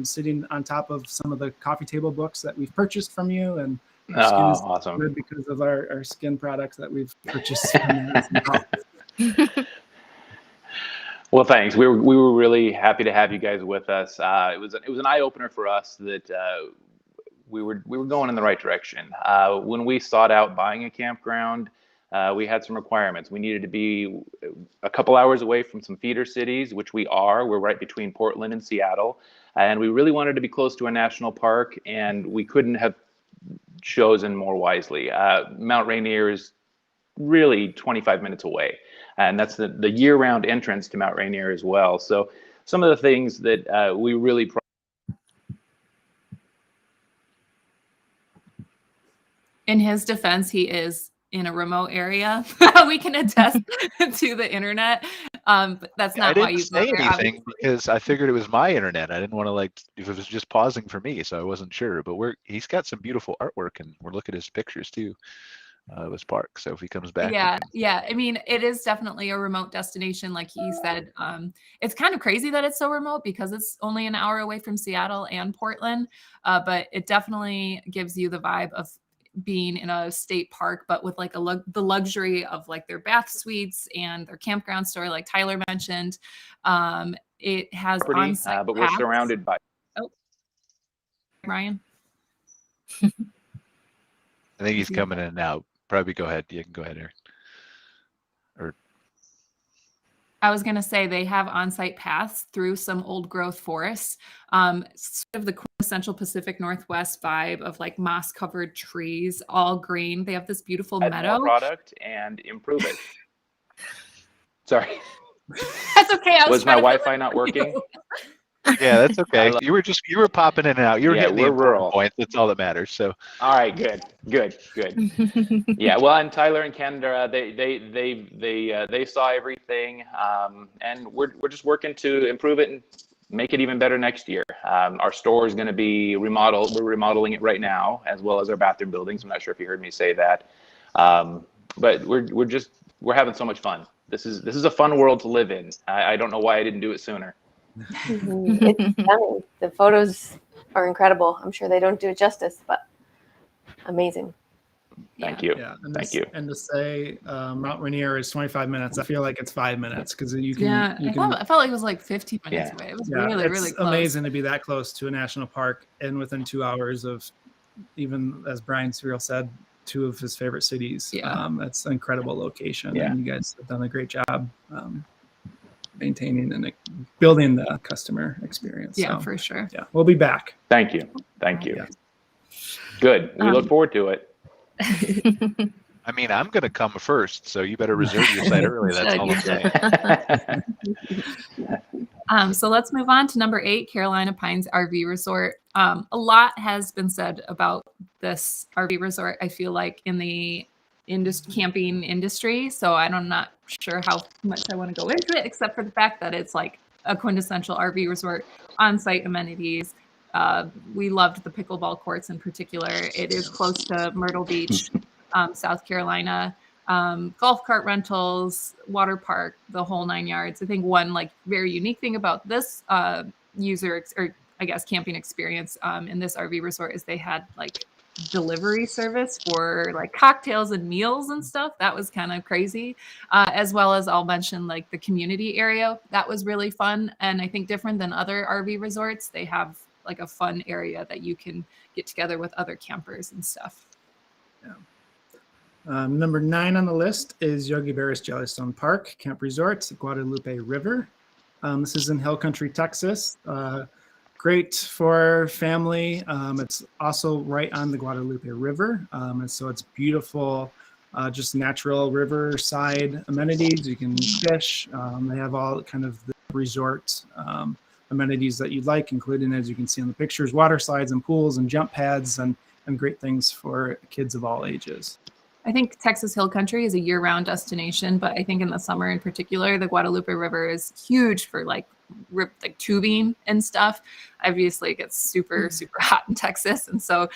sitting on top of some of the coffee table books that we've purchased from you, and our skin is awesome. good because of our skin products that we've purchased from you. Well, thanks. We were really happy to have you guys with us. It was an eye opener for us that we were going in the right direction. When we sought out buying a campground, we had some requirements. We needed to be a couple hours away from some feeder cities, which we are. We're right between Portland and Seattle, and we really wanted to be close to a national park, and we couldn't have chosen more wisely. Mount Rainier is really 25 minutes away, and that's the year-round entrance to Mount Rainier as well. So some of the things that we really in his defense, he is in a remote area. We can attest to the internet. But that's not why you say anything, because I figured it was my internet. I didn't want to if it was just pausing for me, so I wasn't sure. But he's got some beautiful artwork, and we're looking at his pictures too of his park. So if he comes back, yeah. I mean, it is definitely a remote destination, like he said. It's kind of crazy that it's so remote because it's only an hour away from Seattle and Portland. But it definitely gives you the vibe of being in a state park, but with like the luxury of like their bath suites and their campground store, like Tyler mentioned. It has on-site but we're surrounded by. Oh, Ryan. I think he's coming in and out. Probably go ahead. You can go ahead, Erin. I was going to say they have on-site paths through some old growth forests, sort of the quintessential Pacific Northwest vibe of like moss covered trees, all green. They have this beautiful meadow. More product and improve it. Sorry. That's okay. Was my Wi-Fi not working? Yeah, that's okay. You were popping in and out. You were hitting the rural points. That's all that matters. So. All right, good. Yeah, well, and Tyler and Kendra, they saw everything, and we're just working to improve it and make it even better next year. Our store is going to be remodeled. We're remodeling it right now, as well as our bathroom buildings. I'm not sure if you heard me say that, but we're having so much fun. This is a fun world to live in. I don't know why I didn't do it sooner. It's stunning. The photos are incredible. I'm sure they don't do it justice, but amazing. Thank you. Yeah, Thank you. And to say Mount Rainier is 25 minutes, I feel like it's 5 minutes because you can. I felt like it was like 15 minutes away. It was really close. Amazing to be that close to a national park and within 2 hours of, even as Brian Searl said, 2 of his favorite cities. That's an incredible location, and you guys have done a great job maintaining and building the customer experience. Yeah, so, for sure. Yeah, we'll be back. Thank you. Yeah. Good. We look forward to it. I mean, I'm going to come first, so you better reserve your site early. That's all I'm saying. So let's move on to number 8, Carolina Pines RV Resort. A lot has been said about this RV resort, I feel like, in the camping industry. So I'm not sure how much I want to go into it, except for the fact that it's like a quintessential RV resort, on-site amenities. We loved the pickleball courts in particular. It is close to Myrtle Beach, South Carolina. Golf cart rentals, water park, the whole 9 yards. I think one like very unique thing about this camping experience in this RV resort is they had like delivery service for like cocktails and meals and stuff. That was kind of crazy. As well as I'll mention like the community area. That was really fun. And I think different than other RV resorts, they have like a fun area that you can get together with other campers and stuff. Yeah. Number 9 on the list is Yogi Berra's Jellystone Park Camp Resort, Guadalupe River. This is in Hill Country, Texas. Great for family. It's also right on the Guadalupe River. And so it's beautiful, just natural riverside amenities. You can fish. They have all kind of the resort amenities that you'd like, including, as you can see in the pictures, water slides and pools and jump pads and and great things for kids of all ages. I think Texas Hill Country is a year-round destination, but I think in the summer in particular, the Guadalupe River is huge for like tubing and stuff. Obviously, it gets super hot in Texas, and so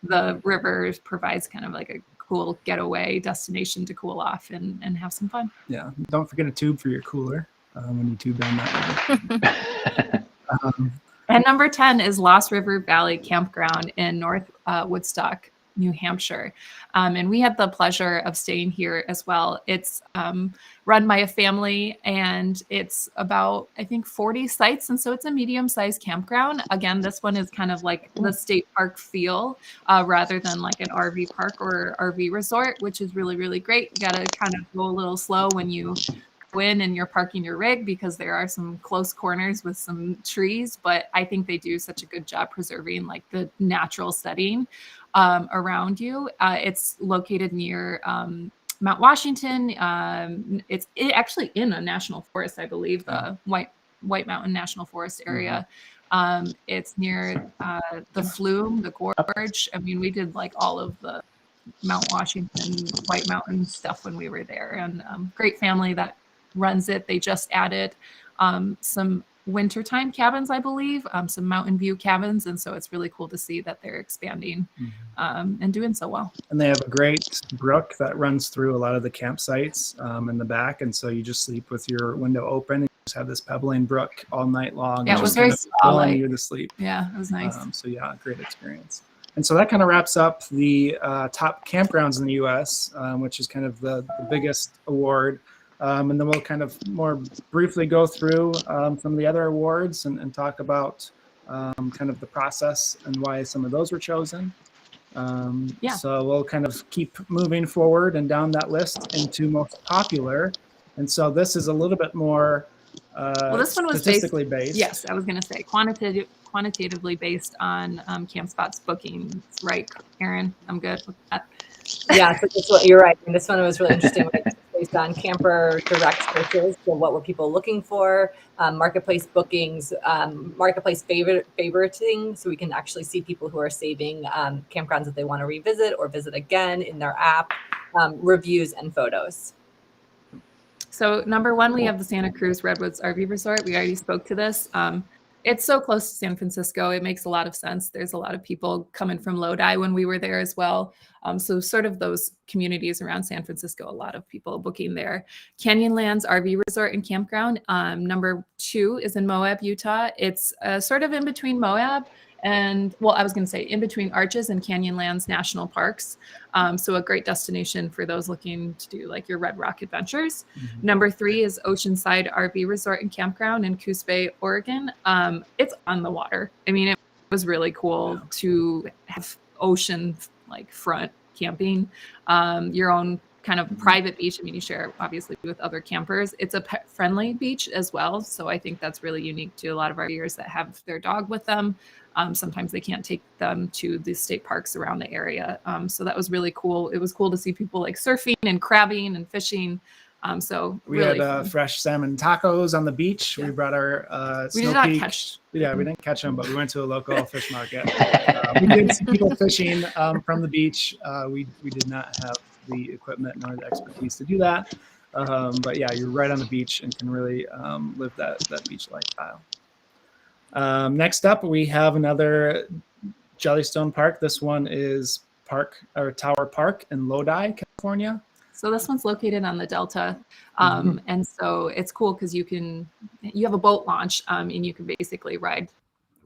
the river provides kind of like a cool getaway destination to cool off and have some fun. Yeah, don't forget a tube for your cooler when you tube down that river. And number 10 is Lost River Valley Campground in North Woodstock, New Hampshire. And we had the pleasure of staying here as well. It's run by a family, and it's about, I think, 40 sites. And so it's a medium-sized campground. Again, this one is kind of like the state park feel rather than like an RV park or RV resort, which is really, really great. You got to kind of go a little slow when you in and you're parking your rig, because there are some close corners with some trees, but I think they do such a good job preserving like the natural setting around you. It's located near Mount Washington. It's actually in a national forest, I believe, the White Mountain National Forest area. It's near the Flume, the Gorge. I mean, we did like all of the Mount Washington, White Mountain stuff when we were there, and great family that runs it. They just added some wintertime cabins, I believe, some mountain view cabins. And so it's really cool to see that they're expanding and doing so well. And they have a great brook that runs through a lot of the campsites in the back. And so you just sleep with your window open and just have this pebbling brook all night long. Yeah, it was very lulling you to sleep. Yeah, it was nice. So yeah, great experience. And so that kind of wraps up the top campgrounds in the U.S., which is kind of the biggest award. And then we'll kind of more briefly go through some of the other awards and talk about kind of the process and why some of those were chosen. So we'll kind of keep moving forward and down that list into most popular. And so this is a little bit more this one was statistically based. Yes, I was going to say quantitatively based on Campspot's bookings, right, Erin? I'm good with that. Yeah, so you're right. And this one was really interesting. Based on camper direct searches. So what were people looking for? Marketplace bookings, marketplace favoriting. So we can actually see people who are saving campgrounds that they want to revisit or visit again in their app, reviews and photos. So number 1, we have the Santa Cruz Redwoods RV Resort. We already spoke to this. It's so close to San Francisco. It makes a lot of sense. There's a lot of people coming from Lodi when we were there as well. So sort of those communities around San Francisco, a lot of people booking there. Canyonlands RV Resort and Campground. Number 2 is in Moab, Utah. It's sort of in between Moab and, well, I was going to say in between Arches and Canyonlands National Parks. So a great destination for those looking to do like your Red Rock adventures. Number 3 is Oceanside RV Resort and Campground in Coos Bay, Oregon. It's on the water. I mean, it was really cool to have ocean like front camping, your own kind of private beach. I mean, you share obviously with other campers. It's a pet friendly beach as well. So I think that's really unique to a lot of our RVers that have their dog with them. Sometimes they can't take them to the state parks around the area. So that was really cool. It was cool to see people like surfing and crabbing and fishing. So we really had fresh salmon tacos on the beach. We brought our we Snow did not Peak. catch. Yeah, we didn't catch them, but we went to a local fish market. We did see people fishing from the beach. We did not have the equipment nor the expertise to do that. But yeah, you're right on the beach and can really live that beach lifestyle. Next up, we have another Jellystone Park. This one is Tower Park in Lodi, California. So this one's located on the Delta. And so it's cool because you have a boat launch and you can basically ride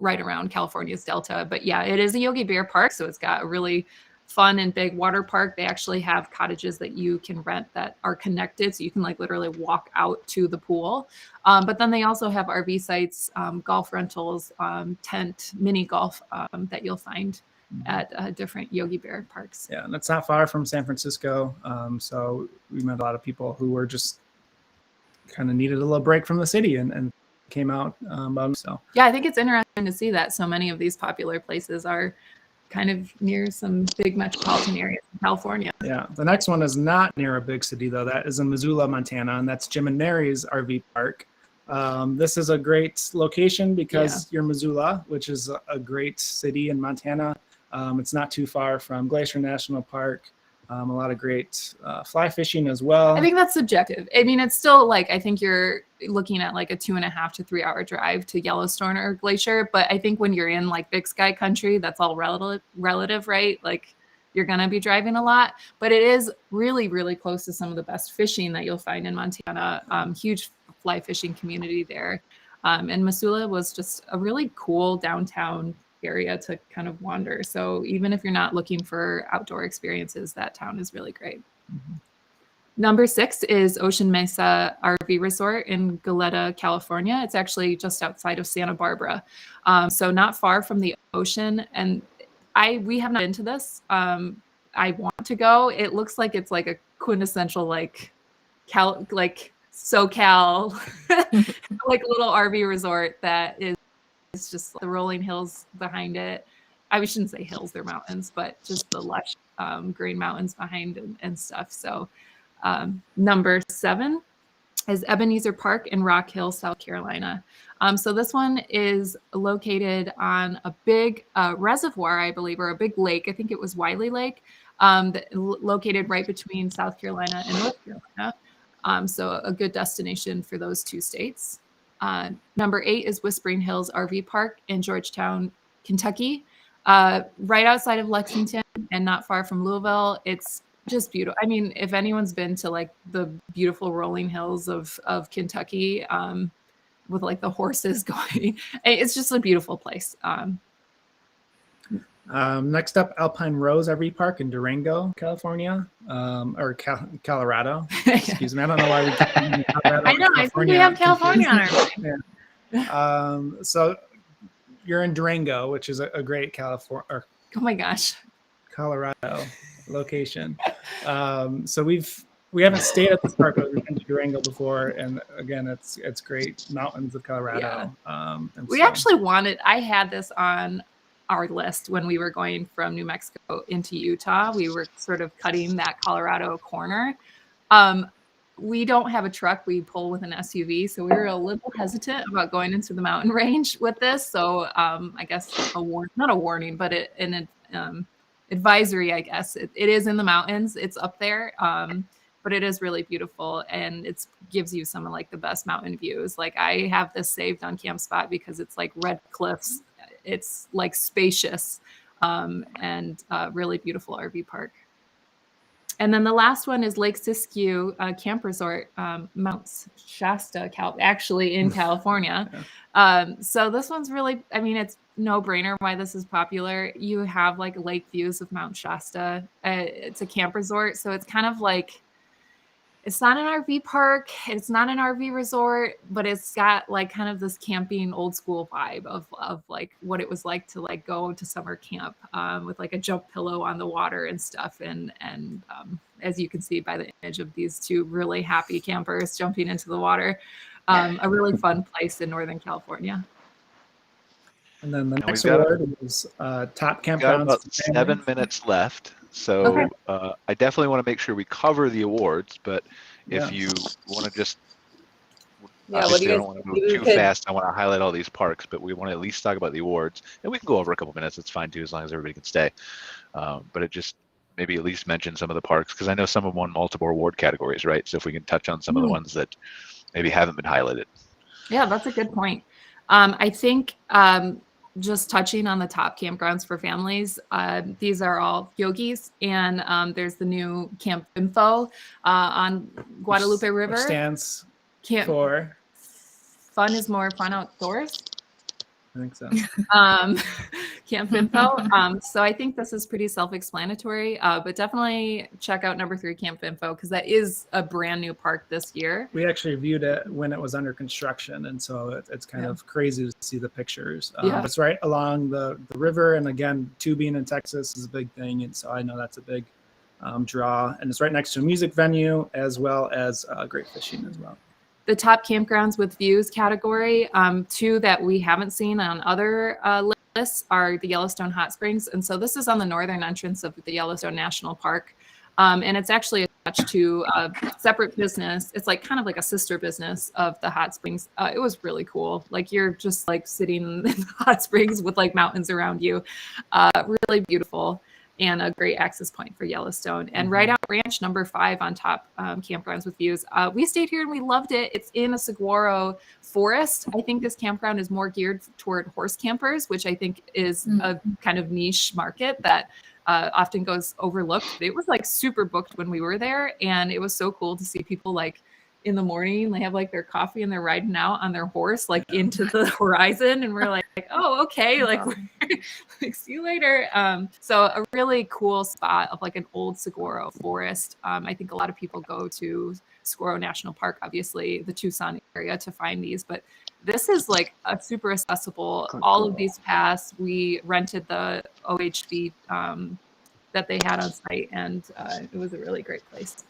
around California's Delta. But yeah, it is a Yogi Bear park. So it's got a really fun and big water park. They actually have cottages that you can rent that are connected. So you can like literally walk out to the pool. But then they also have RV sites, golf rentals, tent, mini golf that you'll find at different Yogi Bear parks. Yeah, and it's not far from San Francisco. So we met a lot of people who were just kind of needed a little break from the city and came out. So yeah, I think it's interesting to see that so many of these popular places are kind of near some big metropolitan areas in California. Yeah, the next one is not near a big city though. That is in Missoula, Montana, and that's Jim and Mary's RV Park. This is a great location because you're Missoula, which is a great city in Montana. It's not too far from Glacier National Park. A lot of great fly fishing as well. I think that's subjective. I mean, it's still like, I think you're looking at like a 2.5 to 3 hour drive to Yellowstone or Glacier. But I think when you're in like Big Sky country, that's all relative, right? Like you're going to be driving a lot, but it is really, really close to some of the best fishing that you'll find in Montana. Huge fly fishing community there. And Missoula was just a really cool downtown area to kind of wander. So even if you're not looking for outdoor experiences, that town is really great. Mm-hmm. Number 6 is Ocean Mesa RV Resort in Goleta, California. It's actually just outside of Santa Barbara. So not far from the ocean. And we have not been to this. I want to go. It looks like it's like a quintessential like SoCal like little RV resort that is just the rolling hills behind it. I shouldn't say hills, they're mountains, but just the lush green mountains behind and stuff. So number 7 is Ebenezer Park in Rock Hill, South Carolina. So this one is located on a big reservoir, I believe, or a big lake. I think it was Wiley Lake, located right between South Carolina and North Carolina. So a good destination for those 2 states. Number 8 is Whispering Hills RV Park in Georgetown, Kentucky, right outside of Lexington and not far from Louisville. It's just beautiful. I mean, if anyone's been to like the beautiful rolling hills of Kentucky with like the horses going, it's just a beautiful place. Next up, Alpine Rose RV Park in Durango, California, or Colorado. Excuse me, I don't know why we keep using Colorado. I know, I think we have California on our mind. Yeah. So you're in Durango, which is a great California, or oh my gosh, Colorado location. So we haven't stayed at this park, but we've been to Durango before, and again, it's great mountains of Colorado. Yeah. I had this on our list when we were going from New Mexico into Utah. We were sort of cutting that Colorado corner. We don't have a truck. We pull with an SUV. So we were a little hesitant about going into the mountain range with this. So I guess not a warning, but an advisory, I guess. It is in the mountains. It's up there. But it is really beautiful. And it gives you some of like the best mountain views. Like I have this saved on Campspot because it's like red cliffs. It's like spacious and really beautiful RV park. And then the last one is Lake Siskiyou Camp Resort, Mount Shasta, actually in California. So this one's really, I mean, it's no brainer why this is popular. You have like lake views of Mount Shasta. It's a camp resort. So it's kind of like, it's not an RV park, it's not an RV resort, but it's got like kind of this camping old school vibe of like what it was like to like go to summer camp with like a jump pillow on the water and stuff. And as you can see by the image of these 2 really happy campers jumping into the water, a really fun place in Northern California. And then the next award is Top Campgrounds. We've got about 7 minutes left. So okay. I definitely want to make sure we cover the awards, but if you want to just, obviously I don't want to move too fast. I want to highlight all these parks, but we want to at least talk about the awards, and we can go over a couple minutes. It's fine too, as long as everybody can stay. But it just maybe at least mention some of the parks, because I know some of them won multiple award categories, right? So if we can touch on some of the ones that maybe haven't been highlighted. Yeah, that's a good point. I think just touching on the top campgrounds for families, these are all Yogis, and there's the new Camp Info on Guadalupe River. Which stands for Fun is More Fun Outdoors. I think so. Camp Info. So I think this is pretty self-explanatory, but definitely check out number 3, Camp Info, because that is a brand new park this year. We actually viewed it when it was under construction, and so it's kind of crazy to see the pictures. It's right along the river, and again, tubing in Texas is a big thing, and so I know that's a big draw. And it's right next to a music venue as well as great fishing as well. The top campgrounds with views category, 2 that we haven't seen on other lists are the Yellowstone Hot Springs. And so this is on the northern entrance of the Yellowstone National Park. And it's actually a attached to a separate business. It's like kind of like a sister business of the hot springs. It was really cool. Like you're just like sitting in the hot springs with like mountains around you. Really beautiful. And a great access point for Yellowstone. And Right Out Ranch, number 5 on top campgrounds with views. We stayed here and we loved it. It's in a saguaro forest. I think this campground is more geared toward horse campers, which I think is a kind of niche market that often goes overlooked. It was like super booked when we were there. And it was so cool to see people like in the morning, they have like their coffee and they're riding out on their horse, like into the horizon. And we're like, oh, okay. Like, like see you later. So a really cool spot of like an old saguaro forest. I think a lot of people go to Saguaro National Park, obviously the Tucson area, to find these, but this is like a super accessible, all of these paths. We rented the OHV that they had on site, and it was a really great place.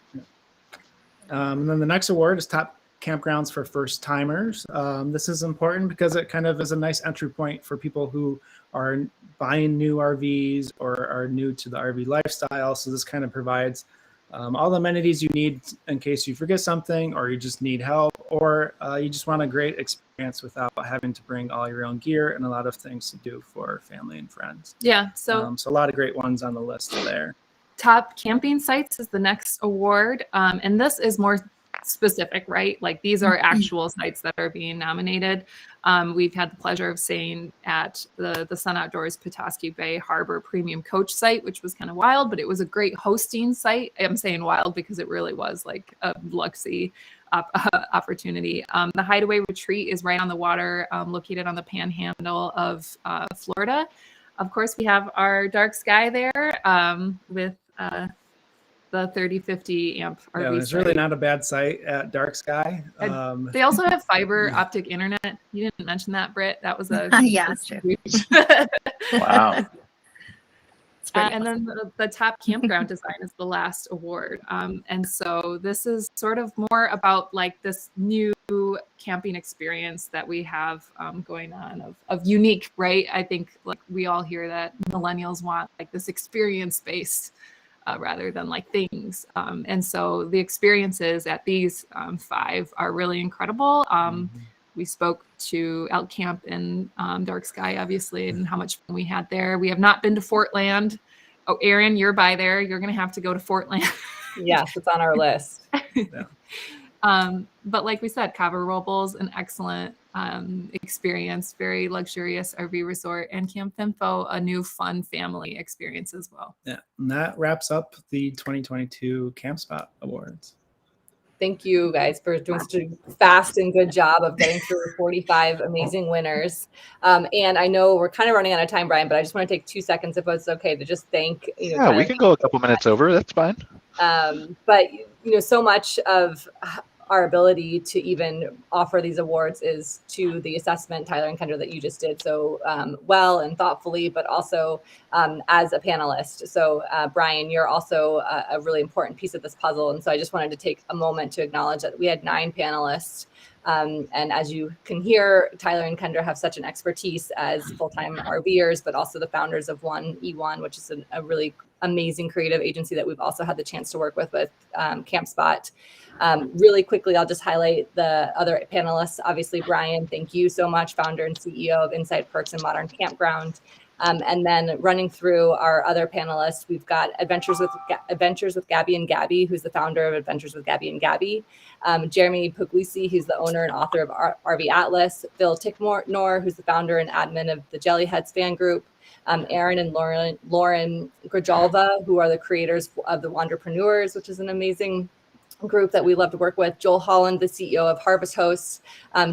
And then the next award is Top Campgrounds for First Timers. This is important because it kind of is a nice entry point for people who are buying new RVs or are new to the RV lifestyle. So this kind of provides all the amenities you need in case you forget something, or you just need help, or you just want a great experience without having to bring all your own gear and a lot of things to do for family and friends. Yeah. So a lot of great ones on the list there. Top camping sites is the next award. And this is more specific, right? Like these are actual sites that are being nominated. We've had the pleasure of staying at the Sun Outdoors Petoskey Bay Harbor Premium Coach site, which was kind of wild, but it was a great hosting site. I'm saying wild because it really was like a luxury opportunity. The Hideaway Retreat is right on the water, located on the panhandle of Florida. Of course, we have our Dark Sky there with the 3050 amp RV. Yeah, it's really not a bad site at Dark Sky. They also have fiber optic internet. You didn't mention that, Britt. That was a yeah, that's true. Wow. And then the top campground design is the last award. And so this is sort of more about like this new camping experience that we have going on of unique, right? I think like we all hear that millennials want like this experience-based rather than like things. And so the experiences at these 5 are really incredible. We spoke to Elkamp and Dark Sky, obviously, and how much fun we had there. We have not been to Fortland. Oh, Erin, you're by there. You're going to have to go to Fortland. Yes, it's on our list. Yeah. But like we said, Cabo Robles, an excellent experience, very luxurious RV resort, and Camp Finfo, a new fun family experience as well. Yeah, and that wraps up the 2022 Campspot Awards. Thank you guys for doing such a fast and good job of getting through 45 amazing winners. And I know we're kind of running out of time, Brian, but I just want to take 2 seconds, if it's okay, to just thank, Yeah, we can go a couple minutes over. That's fine. But, so much of our ability to even offer these awards is to the assessment, Tyler and Kendra, that you just did so well and thoughtfully, but also as a panelist. So Brian, you're also a really important piece of this puzzle. And so I just wanted to take a moment to acknowledge that we had 9 panelists. And as you can hear, Tyler and Kendra have such an expertise as full-time RVers, but also the founders of E1, which is a really amazing creative agency that we've also had the chance to work with Campspot. Really quickly, I'll just highlight the other panelists. Obviously, Brian, thank you so much, founder and CEO of Inside Perks and Modern Campground. And then running through our other panelists, we've got Adventures with Gabby and Gabby, who's the founder of Adventures with Gabby and Gabby. Jeremy Puglisi, who's the owner and author of RV Atlas. Phil Tickmore, who's the founder and admin of the Jellyheads fan group. Erin and Lauren Grajalva, who are the creators of the Wanderpreneurs, which is an amazing group that we love to work with. Joel Holland, the CEO of Harvest Hosts.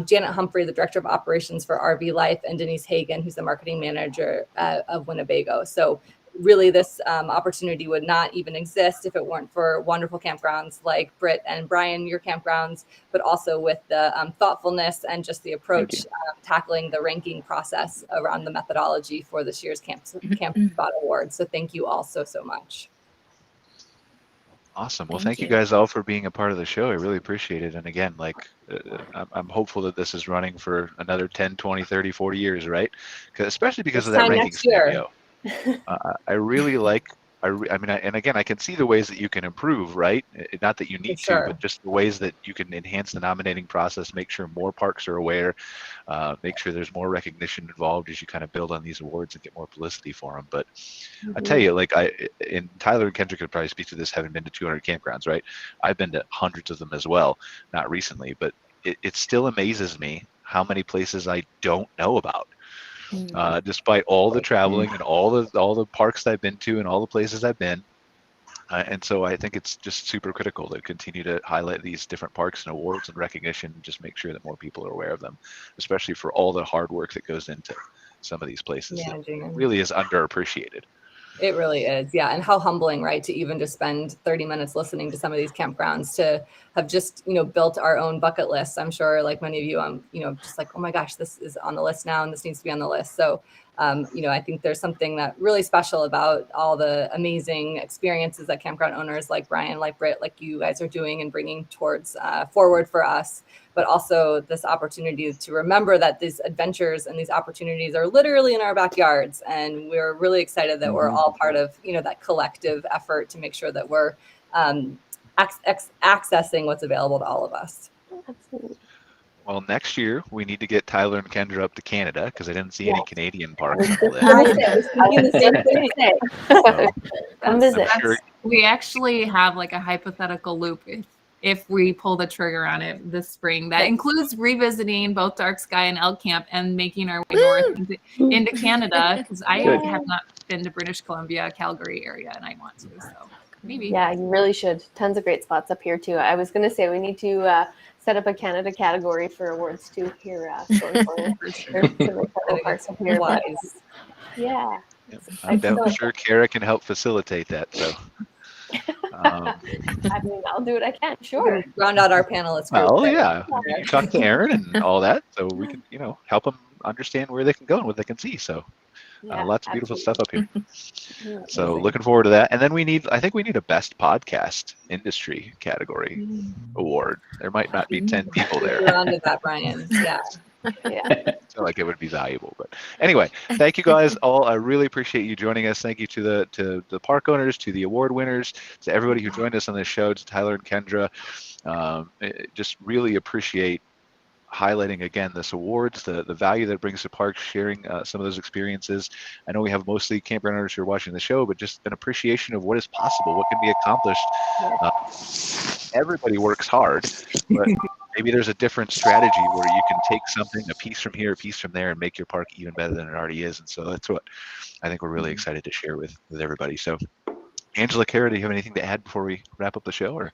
Janet Humphrey, the director of operations for RV Life, and Denise Hagan, who's the marketing manager of Winnebago. So really this opportunity would not even exist if it weren't for wonderful campgrounds like Britt and Brian, your campgrounds, but also with the thoughtfulness and just the approach tackling the ranking process around the methodology for this year's Campspot Awards. So thank you all so much. Awesome. Well, thank you guys all for being a part of the show. I really appreciate it. And again, I'm hopeful that this is running for another 10, 20, 30, 40 years, right? Especially because of that ranking scenario. I really like and again, I can see the ways that you can improve, right? Not that you need to, but just the ways that you can enhance the nominating process, make sure more parks are aware, make sure there's more recognition involved as you kind of build on these awards and get more publicity for them. But I tell you, like Tyler and Kendra could probably speak to this, having been to 200 campgrounds, right? I've been to hundreds of them as well, not recently, but it still amazes me how many places I don't know about. Despite all the traveling and all the parks that I've been to and all the places I've been. And so I think it's just super critical to continue to highlight these different parks and awards and recognition, and just make sure that more people are aware of them, especially for all the hard work that goes into some of these places that really is underappreciated. It really is. Yeah. And how humbling, right? To even just spend 30 minutes listening to some of these campgrounds, to have just, built our own bucket list. I'm sure like many of you, just like, oh my gosh, this is on the list now and this needs to be on the list. So, I think there's something that really special about all the amazing experiences that campground owners like Brian, like Britt, like you guys are doing and bringing towards forward for us. But also this opportunity to remember that these adventures and these opportunities are literally in our backyards. And we're really excited that we're all part of, that collective effort to make sure that we're accessing what's available to all of us. Absolutely. Well, next year we need to get Tyler and Kendra up to Canada, because I didn't see any Canadian parks on the list. Come visit. Sure. We actually have like a hypothetical loop if we pull the trigger on it this spring. That includes revisiting both Dark Sky and Elkamp and making our way north into Canada, because I have not been to British Columbia, Calgary area, and I want to. So maybe. Yeah, you really should. Tons of great spots up here too. I was going to say we need to set up a Canada category for awards too here. Going forward. Parks up here. Yeah. I'm sure Cara can help facilitate that. So. I mean, I'll do what I can. Sure. Round out our panelists group. Oh yeah, you talk to Erin and all that, so we can, help them understand where they can go and what they can see. So, lots of beautiful stuff up here. So looking forward to that. And then I think we need a best podcast industry category award. There might not be 10 people there. Round of that, Brian. Yeah. Yeah. I feel like it would be valuable. But anyway, thank you guys all. I really appreciate you joining us. Thank you to the park owners, to the award winners, to everybody who joined us on this show, to Tyler and Kendra. Just really appreciate highlighting again this awards, the value that it brings to parks, sharing some of those experiences. I know we have mostly campground owners who are watching the show, but just an appreciation of what is possible, what can be accomplished. Everybody works hard, but maybe there's a different strategy where you can take something, a piece from here, a piece from there, and make your park even better than it already is. And so that's what I think we're really excited to share with everybody. So Angela, Cara, do you have anything to add before we wrap up the show? Or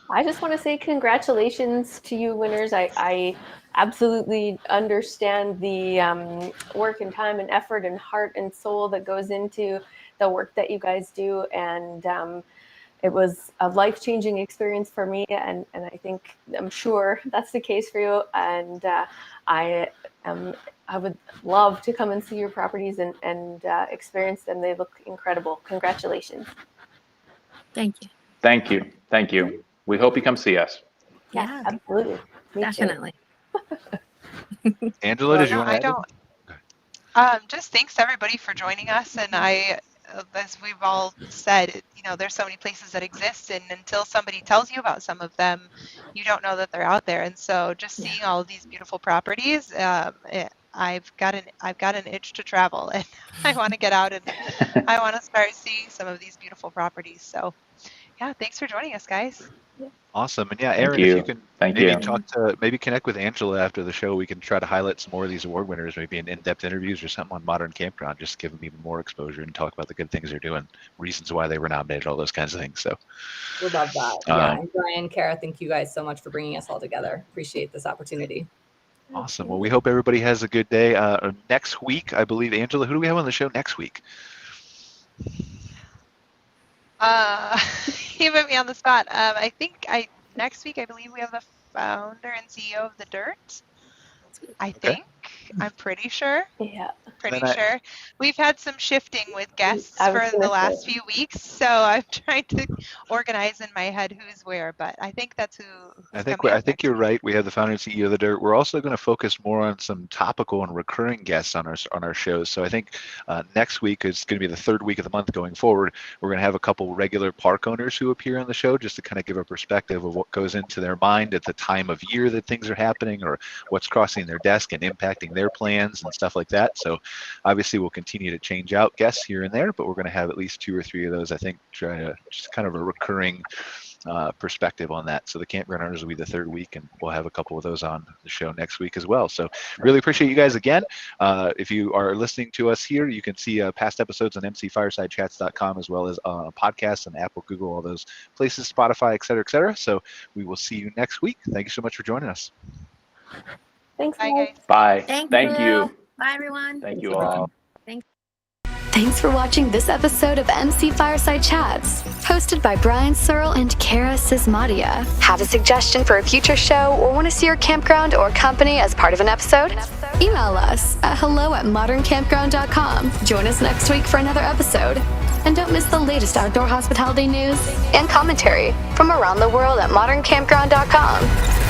I just want to say congratulations to you winners. I absolutely understand the work and time and effort and heart and soul that goes into the work that you guys do. And it was a life-changing experience for me. And I'm sure that's the case for you. And I would love to come and see your properties and experience them. They look incredible. Congratulations. Thank you. Thank you. Thank you. We hope you come see us. Yeah, absolutely. Me Definitely. Angela, did you want to add? Just thanks everybody for joining us. And as we've all said, there's so many places that exist, and until somebody tells you about some of them, you don't know that they're out there. And so just seeing all of these beautiful properties, I've got an itch to travel, and I want to get out and I want to start seeing some of these beautiful properties. So yeah, thanks for joining us, guys. Awesome. And yeah, Erin, if you can maybe connect with Angela after the show, we can try to highlight some more of these award winners, maybe in-depth interviews or something on Modern Campground, just give them even more exposure and talk about the good things they're doing, reasons why they were nominated, all those kinds of things. So we love that. And Brian, Cara, thank you guys so much for bringing us all together. Appreciate this opportunity. Awesome. Well, we hope everybody has a good day. Next week, I believe, Angela, who do we have on the show next week? You put me on the spot. Next week, I believe we have the founder and CEO of The Dirt. I think. I'm pretty sure. Yeah. Pretty sure. We've had some shifting with guests I was for the gonna last say. few weeks, so I'm trying to organize in my head who's where, but I think that's who's I think coming I up think next you're week. right. We have the founder and CEO of the Dirt. We're also going to focus more on some topical and recurring guests on our shows. So I think next week is going to be the third week of the month going forward. We're going to have a couple regular park owners who appear on the show just to kind of give a perspective of what goes into their mind at the time of year that things are happening, or what's crossing their desk and impacting their plans and stuff like that. So obviously we'll continue to change out guests here and there, but we're going to have at least 2 or 3 of those, I think, try to just kind of a recurring perspective on that. So the campground owners will be the third week, and we'll have a couple of those on the show next week as well. So really appreciate you guys again. If you are listening to us here, you can see past episodes on mcfiresidechats.com, as well as podcasts on Apple, Google, all those places, Spotify, et cetera, et cetera. So we will see you next week. Thank you so much for joining us. Thanks, Bye, guys. guys. Bye. Thank you. you. Bye, everyone. Thank you all. Thanks for watching this episode of MC Fireside Chats, hosted by Brian Searl and Cara Csizmadia. Have a suggestion for a future show, or want to see your campground or company as part of an episode? Email us at hello@moderncampground.com. Join us next week for another episode. And don't miss the latest outdoor hospitality news and commentary from around the world at moderncampground.com.